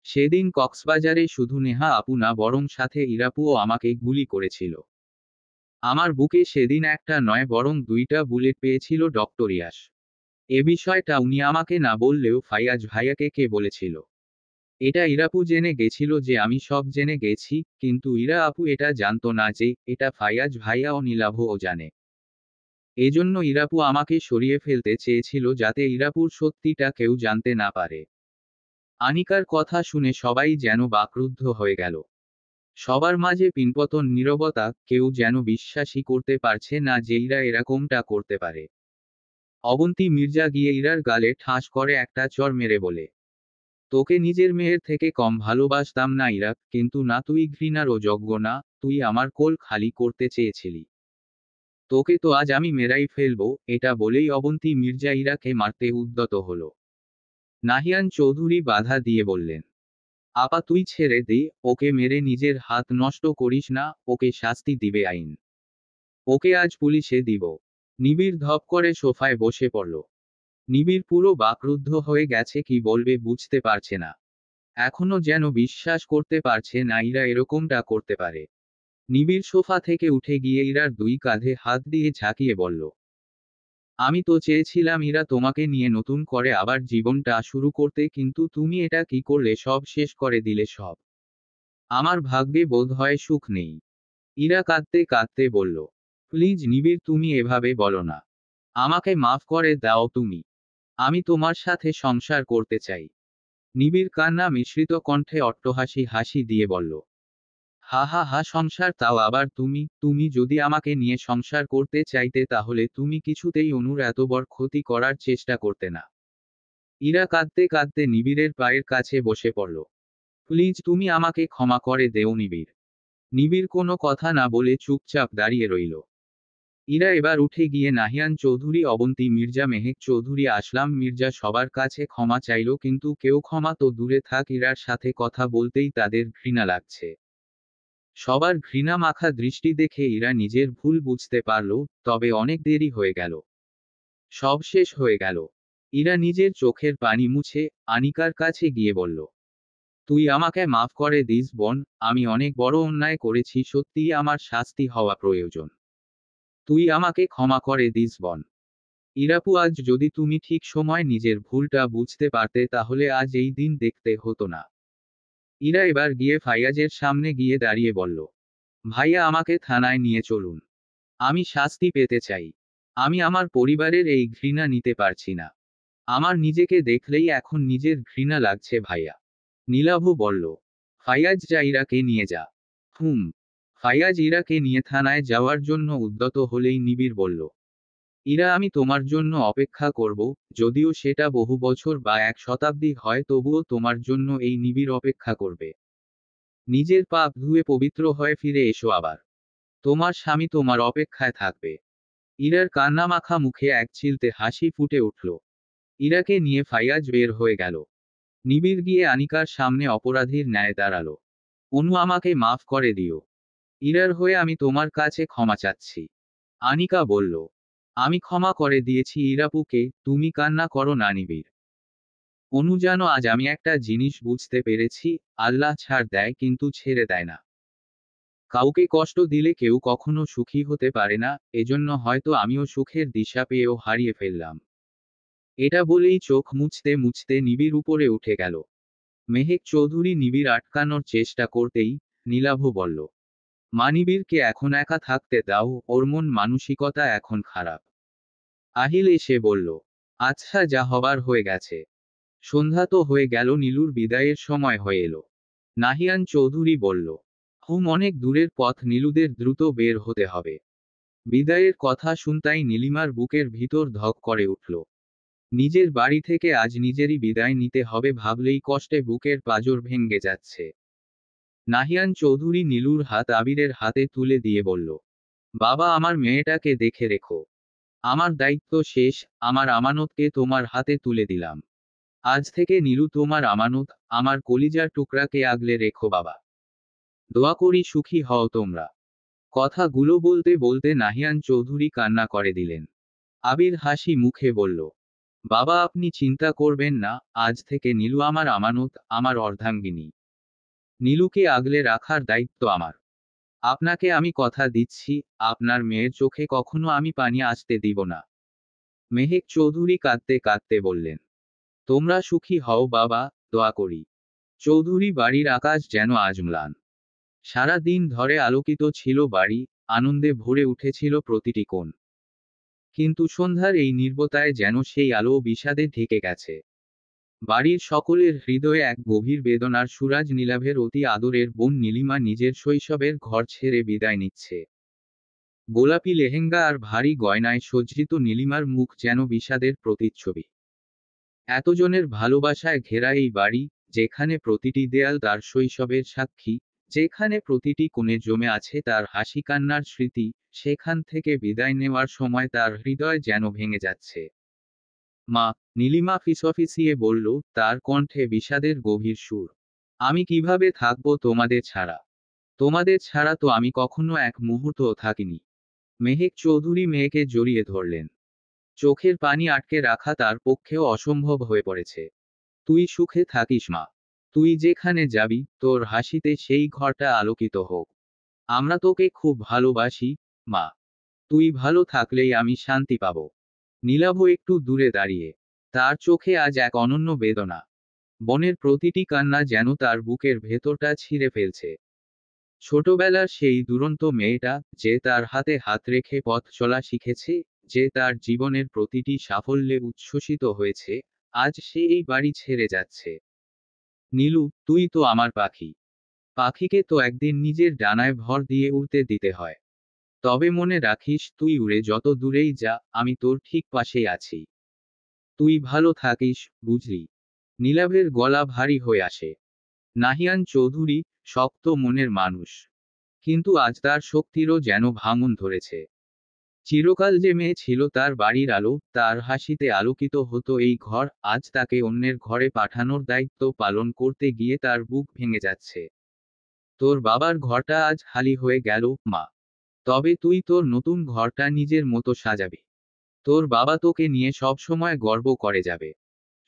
সেদিন কক্সবাজারে শুধু নেহা আপু না, বরং সাথে ইরাপুও আমাকে গুলি করেছিল। আমার বুকে সেদিন একটা নয় বরং দুইটা বুলেট পেয়েছিল ডক্টর ইয়াস। এ বিষয়টা উনি আমাকে না বললেও ফাইয়াজ ভাইয়াকে কে বলেছিল? এটা ইরাপু জেনে গেছিল যে আমি সব জেনে গেছি, কিন্তু ইরা আপু এটা জানতো না যে এটা ফাইয়াজ ভাইয়া ও নীলাভও জানে। এজন্য ইরাপু আমাকে সরিয়ে ফেলতে চেয়েছিল, যাতে ইরাপুর সত্যিটা কেউ জানতে না পারে। আনিকার কথা শুনে সবাই যেন বাকরুদ্ধ হয়ে গেল। সবার মাঝে পিনপতন নীরবতা, কেউ যেন বিশ্বাসই করতে পারছে না যে ইরা এরকমটা করতে পারে। অবন্তী মির্জা গিয়ে ইরার গালে ঠাস করে একটা চড় মেরে বলে, তোকে নিজের মেয়ের থেকে কম ভালোবাসতাম না ইরা, কিন্তু না, তুই ঘৃণারও যোগ্য না। তুই আমার কোল খালি করতে চেয়েছিলি। তোকে তো আজ আমি মেরাই ফেলবো। এটা বলেই অবন্তী মির্জা ইরাকে মারতে উদ্যত হলো। নাহিয়ান চৌধুরী বাধা দিয়ে বললেন, আপা তুই ছেড়ে দে, ওকে মেরে নিজের হাত নষ্ট করিস না, ওকে শাস্তি দিবে আইন। ওকে আজ পুলিশে দিব। নিবিড় ধপ করে সোফায় বসে পড়ল। নিবিড় পুরো বাকরুদ্ধ হয়ে গেছে, কি বলবে বুঝতে পারছে না। এখনো যেন বিশ্বাস করতে পারছে না ইরা এরকমটা করতে পারে। নিবিড় সোফা থেকে উঠে গিয়ে ইরার দুই কাঁধে হাত দিয়ে ঝাঁকিয়ে বলল, আমি তো চেয়েছিলাম ইরা তোমাকে নিয়ে নতুন করে আবার জীবনটা শুরু করতে, কিন্তু তুমি এটা কি করলে? সব শেষ করে দিলে সব। আমার ভাগ্যে বোধ হয় সুখ নেই। ইরা কাঁদতে কাঁদতে বলল, প্লিজ নিবিড়, তুমি এভাবে বলো না। আমাকে মাফ করে দাও তুমি। আমি তোমার সাথে সংসার করতে চাই। নিবিড় কান্না মিশ্রিত কণ্ঠে অট্টহাসি হাসি দিয়ে বলল, হা হা হা, সংসার? তাও আবার তুমি? তুমি যদি আমাকে নিয়ে সংসার করতে চাইতে তাহলে তুমি কিছুতেই অনুর এত বড় ক্ষতি করার চেষ্টা করতে না। ইরা কাঁদতে কাঁদতে নিবিড়ের পায়ের কাছে বসে পড়ল। প্লিজ তুমি আমাকে ক্ষমা করে দেও নিবিড়। নিবিড় কোনো কথা না বলে চুপচাপ দাঁড়িয়ে রইল। ইরা এবার উঠে গিয়ে নাহিয়ান চৌধুরী, অবন্তী মির্জা, মেহেক চৌধুরী, আসলাম মির্জা সবার কাছে ক্ষমা চাইল, কিন্তু কেউ ক্ষমা তো দূরে থাক, ইরার সাথে কথা বলতেই তাদের ঘৃণা লাগছে। সবার ঘৃণা মাখা দৃষ্টি দেখে ইরা নিজের ভুল বুঝতে পারল, তবে অনেক দেরি হয়ে গেল। সব শেষ হয়ে গেল। ইরা নিজের চোখের পানি মুছে আনিকার কাছে গিয়ে বলল, তুই আমাকে মাফ করে দিস বোন, আমি অনেক বড় অন্যায় করেছি, সত্যিই আমার শাস্তি হওয়া প্রয়োজন। তুই আমাকে ক্ষমা করে দিস বোন। ইরাপু, আজ যদি তুমি ঠিক সময় নিজের ভুলটা বুঝতে পারতে তাহলে আজ এই দিন দেখতে হতো না। ইরা এবার গিয়ে ফাইয়াজের সামনে গিয়ে দাঁড়িয়ে বলল, ভাইয়া আমাকে থানায় নিয়ে চলুন। আমি শাস্তি পেতে চাই। আমি আমার পরিবারের এই ঘৃণা নিতে পারছি না। আমার নিজেকে দেখলেই এখন নিজের ঘৃণা লাগছে ভাইয়া। নীলাভ বলল, ফাইয়াজ যা, ইরাকে নিয়ে যা। হুম। ফাইয়াজ ইরাকে নিয়ে থানায় যাওয়ার জন্য উদ্যত হলেই নিবিড় বলল, ইরা আমি তোমার জন্য অপেক্ষা করব, যদিও সেটা বহু বছর বা 1 শতাব্দী হয় তবুও তোমার জন্য এই নিবিড় অপেক্ষা করবে। নিজের পাপ ধুয়ে পবিত্র হয়ে ফিরে এসো আবার। তোমার স্বামী তোমার অপেক্ষায় থাকবে। ইরার কান্নামাখা মুখে এক চিলতে হাসি ফুটে উঠল। ইরাকে নিয়ে ফাইয়াজ বের হয়ে গেল। নিবিড় গিয়ে আনিকার সামনে অপরাধীর ন্যায় দাঁড়ালো। অনু আমাকে মাফ করে দিও। ইরার হয়ে আমি তোমার কাছে ক্ষমা চাচ্ছি। আনিকা বলল, আমি ক্ষমা করে দিয়েছি ইরাপুকে, তুমি কান্না করো না নিবিড়। অনু জানো আজ আমি একটা জিনিস বুঝতে পেরেছি, আল্লাহ ছাড় দেয় কিন্তু ছেড়ে দেয় না। কাউকে কষ্ট দিলে কেউ কখনো সুখী হতে পারে না, এজন্য হয়তো আমিও সুখের দিশা পেয়েও হারিয়ে ফেললাম। এটা বলেই চোখ মুছতে মুছতে নিবিড় উপরে উঠে গেল। মেহেক চৌধুরী নিবিড় আটকানোর চেষ্টা করতেই নীলাভ বলল, মা নিবিড়কে এখন একা থাকতে দাও, ওর মন মানসিকতা এখন খারাপ। আহিল এসে বলল, আচ্ছা যা হবার হয়ে গেছে। সন্ধ্যা তো হয়ে গেল, নীলুর বিদায়ের সময় হয়ে এলো। নাহিয়ান চৌধুরী বলল, হুম অনেক দূরের পথ, নীলুদের দ্রুত বের হতে হবে। বিদায়ের কথা শুনতাই নীলিমার বুকের ভিতর ধক করে উঠল। নিজের বাড়ি থেকে আজ নিজেরই বিদায় নিতে হবে ভাবলেই কষ্টে বুকের পাঁজর ভেঙে যাচ্ছে। নাহিয়ান চৌধুরী নীলুর হাত আবিরের হাতে তুলে দিয়ে বলল, বাবা আমার মেয়েটাকে দেখে রেখো। আমার দায়িত্ব শেষ, আমার আমানতকে তোমার হাতে তুলে দিলাম। আজ থেকে নীলু তোমার আমানত, আমার কলিজার টুকরাকে আগলে রেখো বাবা। দোয়া করি সুখী হও তোমরা। কথাগুলো বলতে বলতে নাহিয়ান চৌধুরী কান্না করে দিলেন। আবির হাসি মুখে বলল, বাবা আপনি চিন্তা করবেন না, আজ থেকে নীলু আমার আমানত, আমার অর্ধাঙ্গিনী। নীলুকে আগলে রাখার দায়িত্ব আমার। আপনাকে আমি কথা দিচ্ছি, আপনার মেয়ের চোখে কখনো আমি পানি আসতে দিব না। মেহেক চৌধুরী কাঁদতে কাঁদতে বললেন, তোমরা সুখী হও বাবা, দোয়া করি। চৌধুরী বাড়ির আকাশ যেন আজ ম্লান। সারা দিন ধরে আলোকিত ছিল বাড়ি, আনন্দে ভরে উঠেছিল প্রতিটি কোণ। কিন্তু সন্ধ্যার এই নীরবতায় যেন সেই আলো বিষাদে ঢেকে গেছে। বাড়ির সকলের হৃদয়ে এক গভীর বেদনার সুরাজ। নীলাভের অতি আদরের বোন নীলিমা নিজের শৈশবের ঘর ছেড়ে বিদায় নিচ্ছে। গোলাপি লেহেঙ্গা আর ভারী গয়নায় সজ্জিত নীলিমার মুখ যেন বিষাদের প্রতিচ্ছবি। এতজনের ভালোবাসায় ঘেরা এই বাড়ি, যেখানে প্রতিটি দেয়াল তার শৈশবের সাক্ষী, যেখানে প্রতিটি কোণে জমে আছে তার হাসি কান্নার স্মৃতি, সেখান থেকে বিদায় নেওয়ার সময় তার হৃদয় যেন ভেঙে যাচ্ছে। মা, নীলিমা ফিসফিসিয়ে বলল, তার কণ্ঠে বিষাদের গভীর সুর। আমি কিভাবে থাকবো তোমাদের ছাড়া? তোমাদের ছাড়া তো আমি কখনো এক মুহূর্তও থাকিনি। মেহেক চৌধুরী মেয়েকে জড়িয়ে ধরলেন। চোখের পানি আটকে রাখা তার পক্ষেও অসম্ভব হয়ে পড়েছে। তুই সুখে থাকিস মা। তুই যেখানে যাবি, তোর হাসিতে সেই ঘরটা আলোকিত হোক। আমরা তোকে খুব ভালোবাসি, মা। তুই ভালো থাকলেই আমি শান্তি পাব। নীলাভ একটু দূরে দাঁড়িয়ে। তার চোখে আজ এক অনন্য বেদনা। বনের প্রতিটি কান্না যেন তার বুকের ভেতরটা ছিঁড়ে ফেলছে। ছোটবেলার সেই দুরন্ত মেয়েটা, যে তার হাতে হাত রেখে পথ চলা শিখেছে, যে তার জীবনের প্রতিটি সাফল্যে উচ্ছ্বসিত হয়েছে, আজ সে এই বাড়ি ছেড়ে যাচ্ছে। নীলু, তুই তো আমার পাখি। পাখিকে তো একদিন নিজের ডানায় ভর দিয়ে উড়তে দিতে হয়। তবে মনে রাখিস, তুই উড়ে যত দূরেই যা, আমি তোর ঠিক পাশেই আছি। তুই ভালো থাকিস, বুঝলি? নীলাভের গলা ভারী হয়ে আসে। নাহিয়ান চৌধুরী, শক্ত মনের মানুষ। কিন্তু আজ তার শক্তিরও যেন ভাঙন ধরেছে। চিরকাল যে মেয়ে ছিল তার বাড়ির আলো, তার হাসিতে আলোকিত হতো এই ঘর, আজ তাকে অন্যের ঘরে পাঠানোর দায়িত্ব পালন করতে গিয়ে তার বুক ভেঙে যাচ্ছে। তোর বাবার ঘরটা আজ খালি হয়ে গেল, মা। তবে তুই তোর নতুন ঘরটা নিজের মতো সাজাবি। তোর বাবা তোকে নিয়ে সব সময় গর্ব করে যাবে।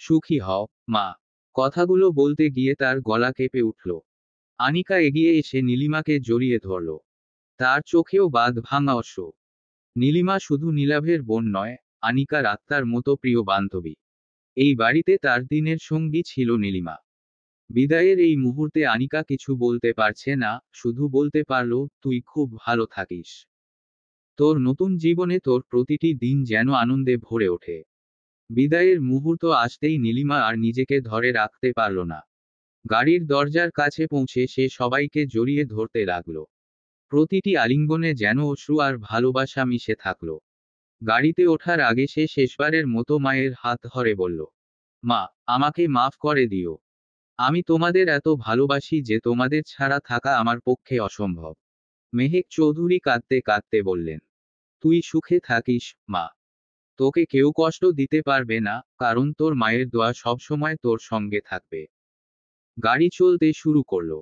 সুখী হও, মা। কথাগুলো বলতে গিয়ে তার গলা কেঁপে উঠল। আনিকা এগিয়ে এসে নীলিমাকে জড়িয়ে ধরল। তার চোখেও বাঁধ ভাঙা অশ্রু। নীলিমা শুধু নীলাভের বোন নয়, আনিকার আত্মার মতো প্রিয় বান্ধবী। এই বাড়িতে তার দিনের সঙ্গী ছিল নীলিমা। বিদায়ের এই মুহূর্তে আনিকা কিছু বলতে পারছে না, শুধু বলতে পারল, তুই খুব ভালো থাকিস। তোর নতুন জীবনে তোর প্রতিটি দিন যেন আনন্দে ভরে ওঠে। বিদায়ের মুহূর্ত আসতেই নীলিমা আর নিজেকে ধরে রাখতে পারল না। গাড়ির দরজার কাছে পৌঁছে সে সবাইকে জড়িয়ে ধরতে লাগল। প্রতিটি আলিঙ্গনে যেন অশ্রু আর ভালোবাসা মিশে থাকল। গাড়িতে ওঠার আগে সে শেষবারের মতো মায়ের হাত ধরে বলল, মা, আমাকে মাফ করে দিও। আমি তোমাদের এত ভালোবাসি যে তোমাদের ছাড়া থাকা আমার পক্ষে অসম্ভব। মেহেক চৌধুরী কাঁদতে কাঁদতে বললেন, তুই সুখে থাকিস, মা। তোকে কেউ কষ্ট দিতে পারবে না, কারণ তোর মায়ের দোয়া সবসময় তোর সঙ্গে থাকবে। গাড়ি চলতে শুরু করলো।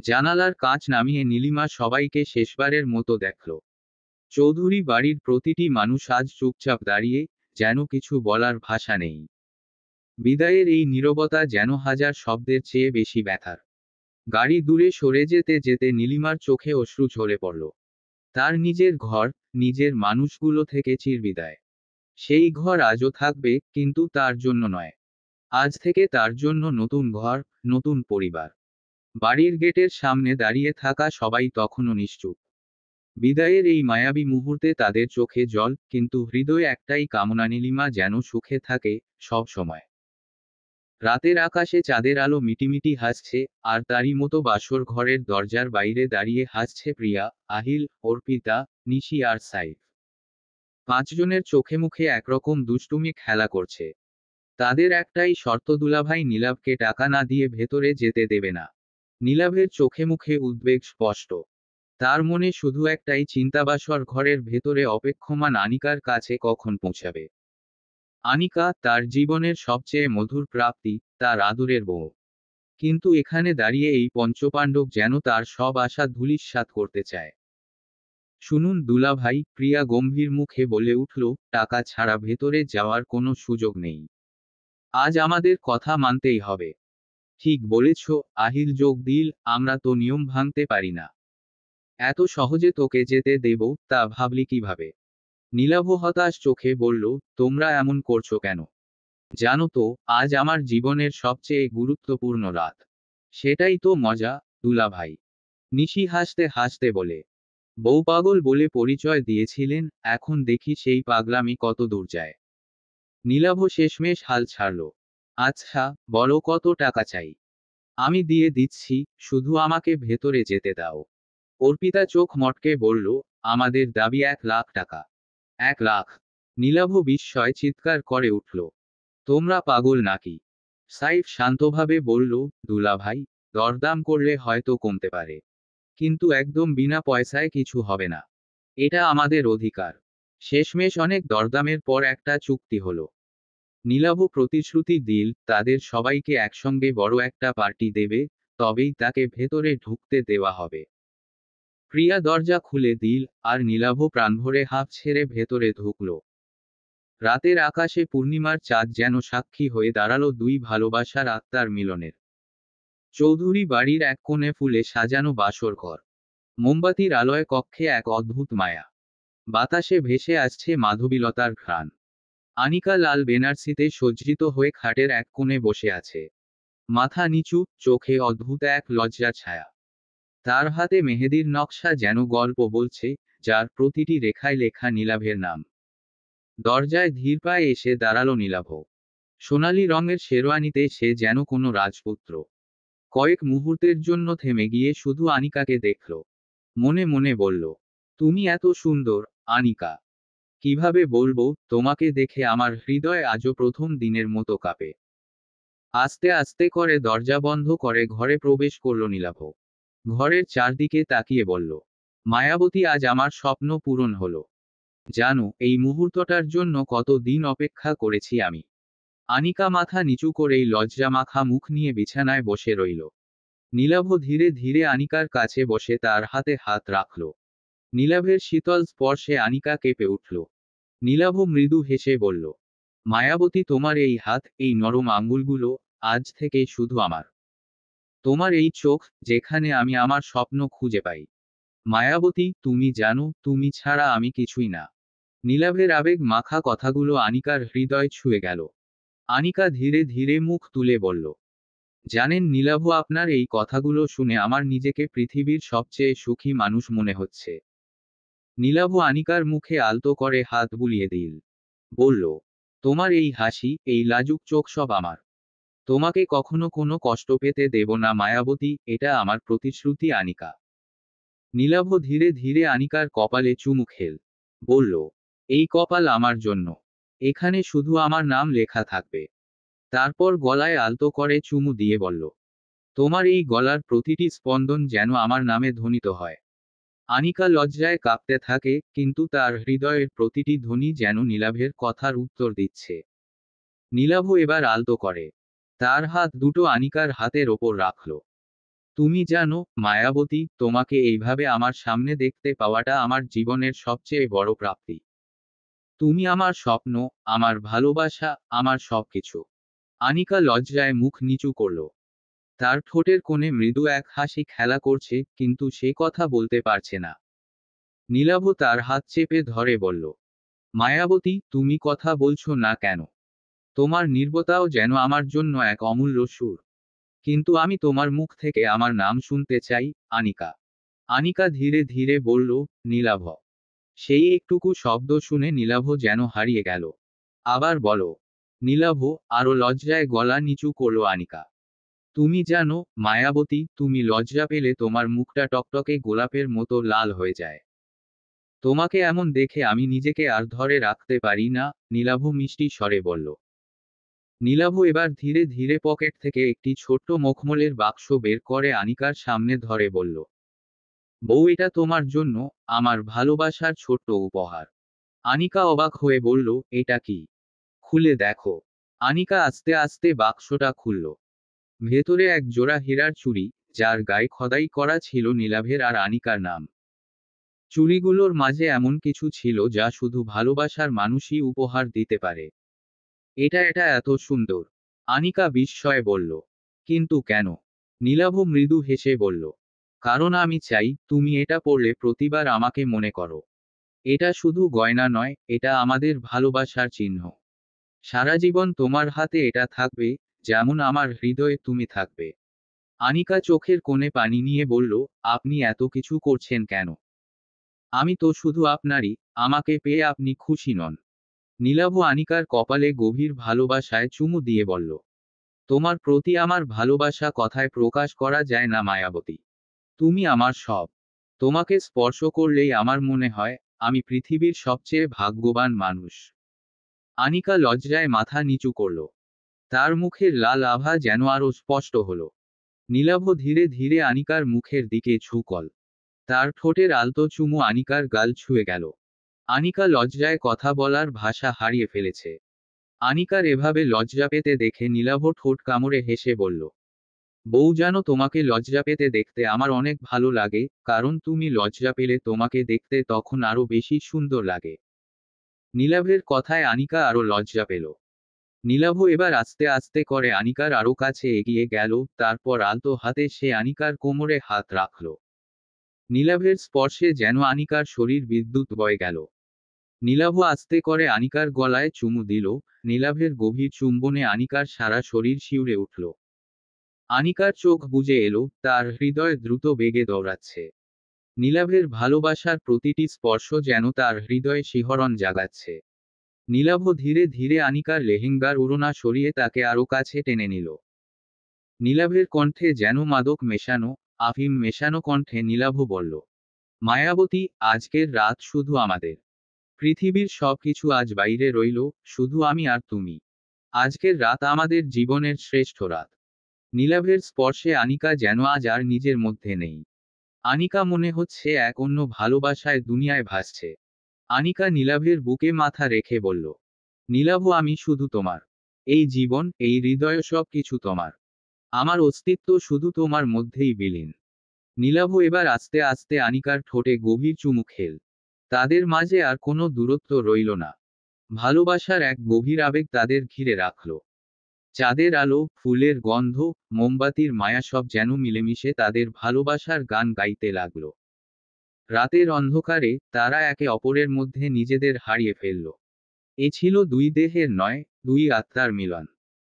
জানালার কাঁচ নামিয়ে নীলিমা সবাইকে শেষবারের মতো দেখল। চৌধুরী বাড়ির প্রতিটি মানুষ আজ চুপচাপ দাঁড়িয়ে, যেন কিছু বলার ভাষা নেই। বিদায়ের এই নীরবতা যেন হাজার শব্দের চেয়ে বেশি ব্যথার। গাড়ি দূরে সরে যেতে যেতে নীলিমার চোখে অশ্রু ঝরে পড়ল। তার নিজের ঘর, নিজের মানুষগুলো থেকে চিরবিদায়। সেই ঘর আজও থাকবে, কিন্তু তার জন্য নয়। আজ থেকে তার জন্য নতুন ঘর, নতুন পরিবার। বাড়ির গেটের সামনে দাঁড়িয়ে থাকা সবাই তখনও নিশ্চুপ। বিদায়ের এই মায়াবী মুহূর্তে তাদের চোখে জল, কিন্তু হৃদয়ে একটাই কামনা, নীলিমা যেন সুখে থাকে সব সময়। রাতের আকাশে চাঁদের আলো মিটিমিটি হাসছে, আর তারই মতো বাসর ঘরের দরজার বাইরে দাঁড়িয়ে হাসছে প্রিয়া, আহিল, অর্পিতা, নিশি আর সাইফ। পাঁচজনের চোখে মুখে একরকম দুষ্টুমি খেলা করছে। তাদের একটাই শর্ত, দুলাভাই নীলাভকে টাকা না দিয়ে ভেতরে যেতে দেবে না। নীলাভের চোখে মুখে উদ্বেগ স্পষ্ট। তার মনে শুধু একটাই চিন্তা, বাসর ঘরের ভেতরে অপেক্ষমান আনিকার কাছে কখন পৌঁছাবে। আনিকা, তার জীবনের সবচেয়ে মধুর প্রাপ্তি, তার আদরের বউ। কিন্তু এখানে দাঁড়িয়ে এই পঞ্চপাণ্ডব যেন তার সব আশা ধূলিসাৎ করতে চায়। শুনুন দুলাভাই, প্রিয়া গম্ভীর মুখে বলে উঠল, টাকা ছাড়া ভেতরে যাওয়ার কোনো সুযোগ নেই। আজ আমাদের কথা মানতেই হবে। ঠিক বলেছ, আহিল যোগ দিল, আমরা তো নিয়ম ভাঙতে পারি না। এত সহজে তোকে যেতে দেব, তা ভাবলি কিভাবে? নীলাভ হতাশ চোখে বলল, তোমরা এমন করছো কেন? জানো তো, আজ আমার জীবনের সবচেয়ে গুরুত্বপূর্ণ রাত। সেটাই তো মজা, দুলাভাই। নিশি হাসতে হাসতে বলে, বউ পাগল বলে পরিচয় দিয়েছিলেন, এখন দেখি সেই পাগলামি কত দূর যায়। নীলাভ শেষমেশ হাল ছাড়ল। আচ্ছা, বলো কত টাকা চাই? আমি দিয়ে দিচ্ছি, শুধু আমাকে ভেতরে যেতে দাও। অর্পিতা চোখ মটকে বলল, আমাদের দাবি 1,00,000 টাকা। 1,00,000? নীলাভ বিস্ময় চিৎকার করে উঠল। তোমরা পাগল নাকি? সাইফ শান্তভাবে বলল, দুলাভাই, দরদাম করলে হয়তো কমতে পারে। কিন্তু একদম বিনা পয়সায় কিছু হবে না। এটা আমাদের অধিকার। শেষমেশ অনেক দরদামের পর একটা চুক্তি হলো। নীলাভ প্রতিশ্রুতি দিল, তাদের সবাইকে একসঙ্গে বড় একটা পার্টি দেবে, তবেই তাকে ভেতরে ঢুকতে দেওয়া হবে। প্রিয়া দরজা খুলে দিল, আর নীলাভ প্রাণভরে হাঁফ ছেড়ে ভেতরে ঢুকল। রাতের আকাশে পূর্ণিমার চাঁদ যেন সাক্ষী হয়ে দাঁড়ালো দুই ভালোবাসার আত্মার মিলনের। চৌধুরী বাড়ির এক কোণে ফুলে সাজানো বাসর ঘর। মোমবাতির আলোয় কক্ষে এক অদ্ভুত মায়া। বাতাসে ভেসে আসছে মাধবীলতার ঘ্রাণ। আনিকা লাল বেনারসিতে সজ্জিত হয়ে খাটের এক কোণে বসে আছে। মাথা নিচু, চোখে অদ্ভুত এক লজ্জার ছায়া। তার হাতে মেহেদির নকশা যেন গল্প বলছে, যার প্রতিটি রেখায় লেখা নীলাভের নাম। দরজায় ধীর পায়ে এসে দাঁড়ালো নীলাভ। সোনালি রঙের শেরওয়ানিতে সে যেন কোনো রাজপুত্র। কয়েক মুহূর্তের জন্য থেমে গিয়ে শুধু আনিকাকে দেখল। মনে মনে বলল, তুমি এত সুন্দর, আনিকা। কিভাবে বলবো, তোমাকে দেখে আমার হৃদয় আজও প্রথম দিনের মতো কাঁপে। আস্তে আস্তে করে দরজা বন্ধ করে ঘরে প্রবেশ করল নীলাভ। ঘরের চারদিকে তাকিয়ে বলল, মায়াবতী, আজ আমার স্বপ্ন পূরণ হলো। জানো, এই মুহূর্তটার জন্য কত দিন অপেক্ষা করেছি আমি। আনিকা মাথা নিচু করেই লজ্জা মাখা মুখ নিয়ে বিছানায় বসে রইল। নীলাভ ধীরে ধীরে আনিকার কাছে বসে তার হাতে হাত রাখল। নীলাভের শীতল স্পর্শে আনিকা কেঁপে উঠল। নীলাভ মৃদু হেসে বলল, মায়াবতী, তোমার এই হাত, এই নরম আঙ্গুলগুলো, আজ থেকে শুধু আমার। তোমার এই চোখ, যেখানে আমি আমার স্বপ্ন খুঁজে পাই। মায়াবতী, তুমি জানো, তুমি ছাড়া আমি কিছুই না। নীলাভের আবেগ মাখা কথাগুলো আনিকার হৃদয় ছুঁয়ে গেল। আনিকা ধীরে ধীরে মুখ তুলে বলল, জানেন নীলাভ, আপনার এই কথাগুলো শুনে আমার নিজেকে পৃথিবীর সবচেয়ে সুখী মানুষ মনে হচ্ছে। নীলাভ আনিকার মুখে আলতো করে হাত বুলিয়ে দিল। বলল, তোমার এই হাসি, এই লাজুক চোখ সব আমার। তোমাকে কখনো কোনো কষ্ট পেতে দেব না মায়াবতী, এটা আমার প্রতিশ্রুতি আনিকা। নীলাভ ধীরে ধীরে আনিকার কপালে চুমু খেল। বলল, এই কপাল আমার জন্য। এখানে শুধু আমার নাম লেখা থাকবে। তারপর গলায় আলতো করে চুমু দিয়ে বলল, তোমার এই গলার প্রতিটি স্পন্দন যেন আমার নামে ধ্বনিত হয়। আনিকা লজ্জায় কাঁপতে থাকে, কিন্তু তার হৃদয়ের প্রতিটি ধ্বনি যেন নীলাভের কথার উত্তর দিচ্ছে। নীলাভ এবার আলতো করে তার হাত দুটো আনিকার হাতের ওপর রাখল। তুমি জানো মায়াবতী, তোমাকে এইভাবে আমার সামনে দেখতে পাওয়াটা আমার জীবনের সবচেয়ে বড় প্রাপ্তি। তুমি আমার স্বপ্ন, আমার ভালোবাসা, আমার সবকিছু। আনিকা লজ্জায় মুখ নিচু করল। তার ঠোঁটের কোণে মৃদু এক হাসি খেলা করছে, কিন্তু সে কথা বলতে পারছে না। নীলাভ তার হাত চেপে ধরে বলল, মায়াবতী, তুমি কথা বলছো না কেন? তোমার নীরবতাও যেন আমার জন্য এক অমূল্য সুর। কিন্তু আমি তোমার মুখ থেকে আমার নাম শুনতে চাই, আনিকা। আনিকা ধীরে ধীরে বলল, নীলাভ। সেই একটুকু শব্দ শুনে নীলাভ যেন হারিয়ে গেল। আবার বলো, নীলাভ। আরো লজ্জায় গলা নিচু করল আনিকা। তুমি জানো মায়াবতী, তুমি লজ্জা পেলে তোমার মুখটা টকটকে গোলাপের মতো লাল হয়ে যায়। তোমাকে এমন দেখে আমি নিজেকে আর ধরে রাখতে পারি না, নীলাভ মিষ্টি স্বরে বলল। নীলাভ এবার ধীরে ধীরে পকেট থেকে একটি ছোট্ট মখমলের বাক্স বের করে আনিকার সামনে ধরে বলল, বউ, এটা তোমার জন্য, আমার ভালোবাসার ছোট্ট উপহার। আনিকা অবাক হয়ে বলল, এটা কি? খুলে দেখো। আনিকা আস্তে আস্তে বাক্সটা খুলল। ভেতরে এক জোড়া হীরার চুড়ি, যার গায়ে খোদাই করা ছিল নীলাভের আর আনিকার নাম। চুড়িগুলোর মাঝে এমন কিছু ছিল যা শুধু ভালোবাসার মানুষই উপহার দিতে পারে। এটা এত সুন্দর। আনিকা বিস্ময়ে বলল, কিন্তু কেন? নীলাভ মৃদু হেসে বলল, কারণ আমি চাই তুমি এটা পড়লে প্রতিবার আমাকে মনে করো। এটা শুধু গয়না নয়, এটা আমাদের ভালোবাসার চিহ্ন। সারা জীবন তোমার হাতে এটা থাকবে, যেমন আমার হৃদয়ে তুমি থাকবে। আনিকা চোখের কোণে পানি নিয়ে বলল, আপনি এত কিছু করছেন কেন? আমি তো শুধু আপনারই। আমাকে পেয়ে আপনি খুশি নন? নীলাভ আনিকার কপালে গভীর ভালোবাসায় চুমু দিয়ে বলল, তোমার প্রতি আমার ভালোবাসা কথায় প্রকাশ করা যায় না মায়াবতী। তুমি আমার সব। তোমাকে স্পর্শ করলেই আমার মনে হয় আমি পৃথিবীর সবচেয়ে ভাগ্যবান মানুষ। আনিকা লজ্জায় মাথা নিচু করল। তার মুখের লাল আভা যেন আরো স্পষ্ট হলো। নীলাভ ধীরে ধীরে আনিকার মুখের দিকে ঝুঁকল। তার ঠোঁটের আলতো চুমু আনিকার গাল ছুঁয়ে গেল। আনিকা লজ্জায় কথা বলার ভাষা হারিয়ে ফেলেছে। আনিকার এভাবে লজ্জা পেতে দেখে নীলাভ ঠোঁট কামড়ে হেসে বলল, বউ, জানো তোমাকে লজ্জা পেতে দেখতে আমার অনেক ভালো লাগে, কারণ তুমি লজ্জা পেলে তোমাকে দেখতে তখন আরো বেশি সুন্দর লাগে। নীলাভের কথায় আনিকা আরো লজ্জা পেল। নীলাভ এবার আস্তে আস্তে করে আনিকার আরো কাছে এগিয়ে গেল, তারপর আলতো হাতে সে আনিকার কোমরে হাত রাখল। নীলাভের স্পর্শে যেন আনিকার শরীর বিদ্যুৎ বয়ে গেল। নীলাভ আস্তে করে আনিকার গলায় চুমু দিল। নীলাভের গভীর চুম্বনে আনিকার সারা শরীর শিউরে উঠল। আনিকার চোখ বুজে এলো, তার হৃদয় দ্রুত বেগে দৌড়াচ্ছে। নীলাভের ভালোবাসার প্রতিটি স্পর্শ যেন তার হৃদয়ে শিহরণ জাগাচ্ছে। নীলাভ ধীরে ধীরে আনিকার লেহেঙ্গার ওড়না সরিয়ে তাকে আরো কাছে টেনে নিল। নীলাভের কণ্ঠে যেন মাদক মেশানো, আফিম মেশানো কণ্ঠে নীলাভ বলল, মায়াবতী, আজকের রাত শুধু আমাদের। পৃথিবীর সবকিছু আজ বাইরে রইল, শুধু আমি আর তুমি। আজকের রাত আমাদের জীবনের শ্রেষ্ঠ রাত। নীলাভের স্পর্শে আনিকা যেন আজ আর নিজের মধ্যে নেই। আনিকা মনে হচ্ছে এক অন্য ভালোবাসায় দুনিয়ায় ভাসছে। আনিকা নীলাভের বুকে মাথা রেখে বলল, নীলাভ, আমি শুধু তোমার। এই জীবন, এই হৃদয়, সব কিছু তোমার। আমার অস্তিত্ব শুধু তোমার মধ্যেই বিলীন। নীলাভ এবার আস্তে আস্তে আনিকার ঠোঁটে গভীর চুমু খেল। তাদের মাঝে আর কোনো দূরত্ব রইল না। ভালোবাসার এক গভীর আবেগ তাদের ঘিরে রাখল। চাঁদের আলো, ফুলের গন্ধ, মোমবাতির মায়া সব যেন মিলেমিশে তাদের ভালোবাসার গান গাইতে লাগল। রাতের অন্ধকারে তারা একে অপরের মধ্যে নিজেদের হারিয়ে ফেলল। এ ছিল দুই দেহের নয়, দুই আত্মার মিলন।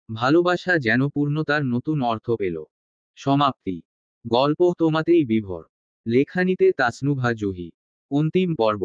ভালোবাসা যেন পূর্ণতার নতুন অর্থ পেল। সমাপ্তি। গল্প তোমাতেই বিভোর। লেখানিতে তাসনুভা জুহি। অন্তিম পর্ব।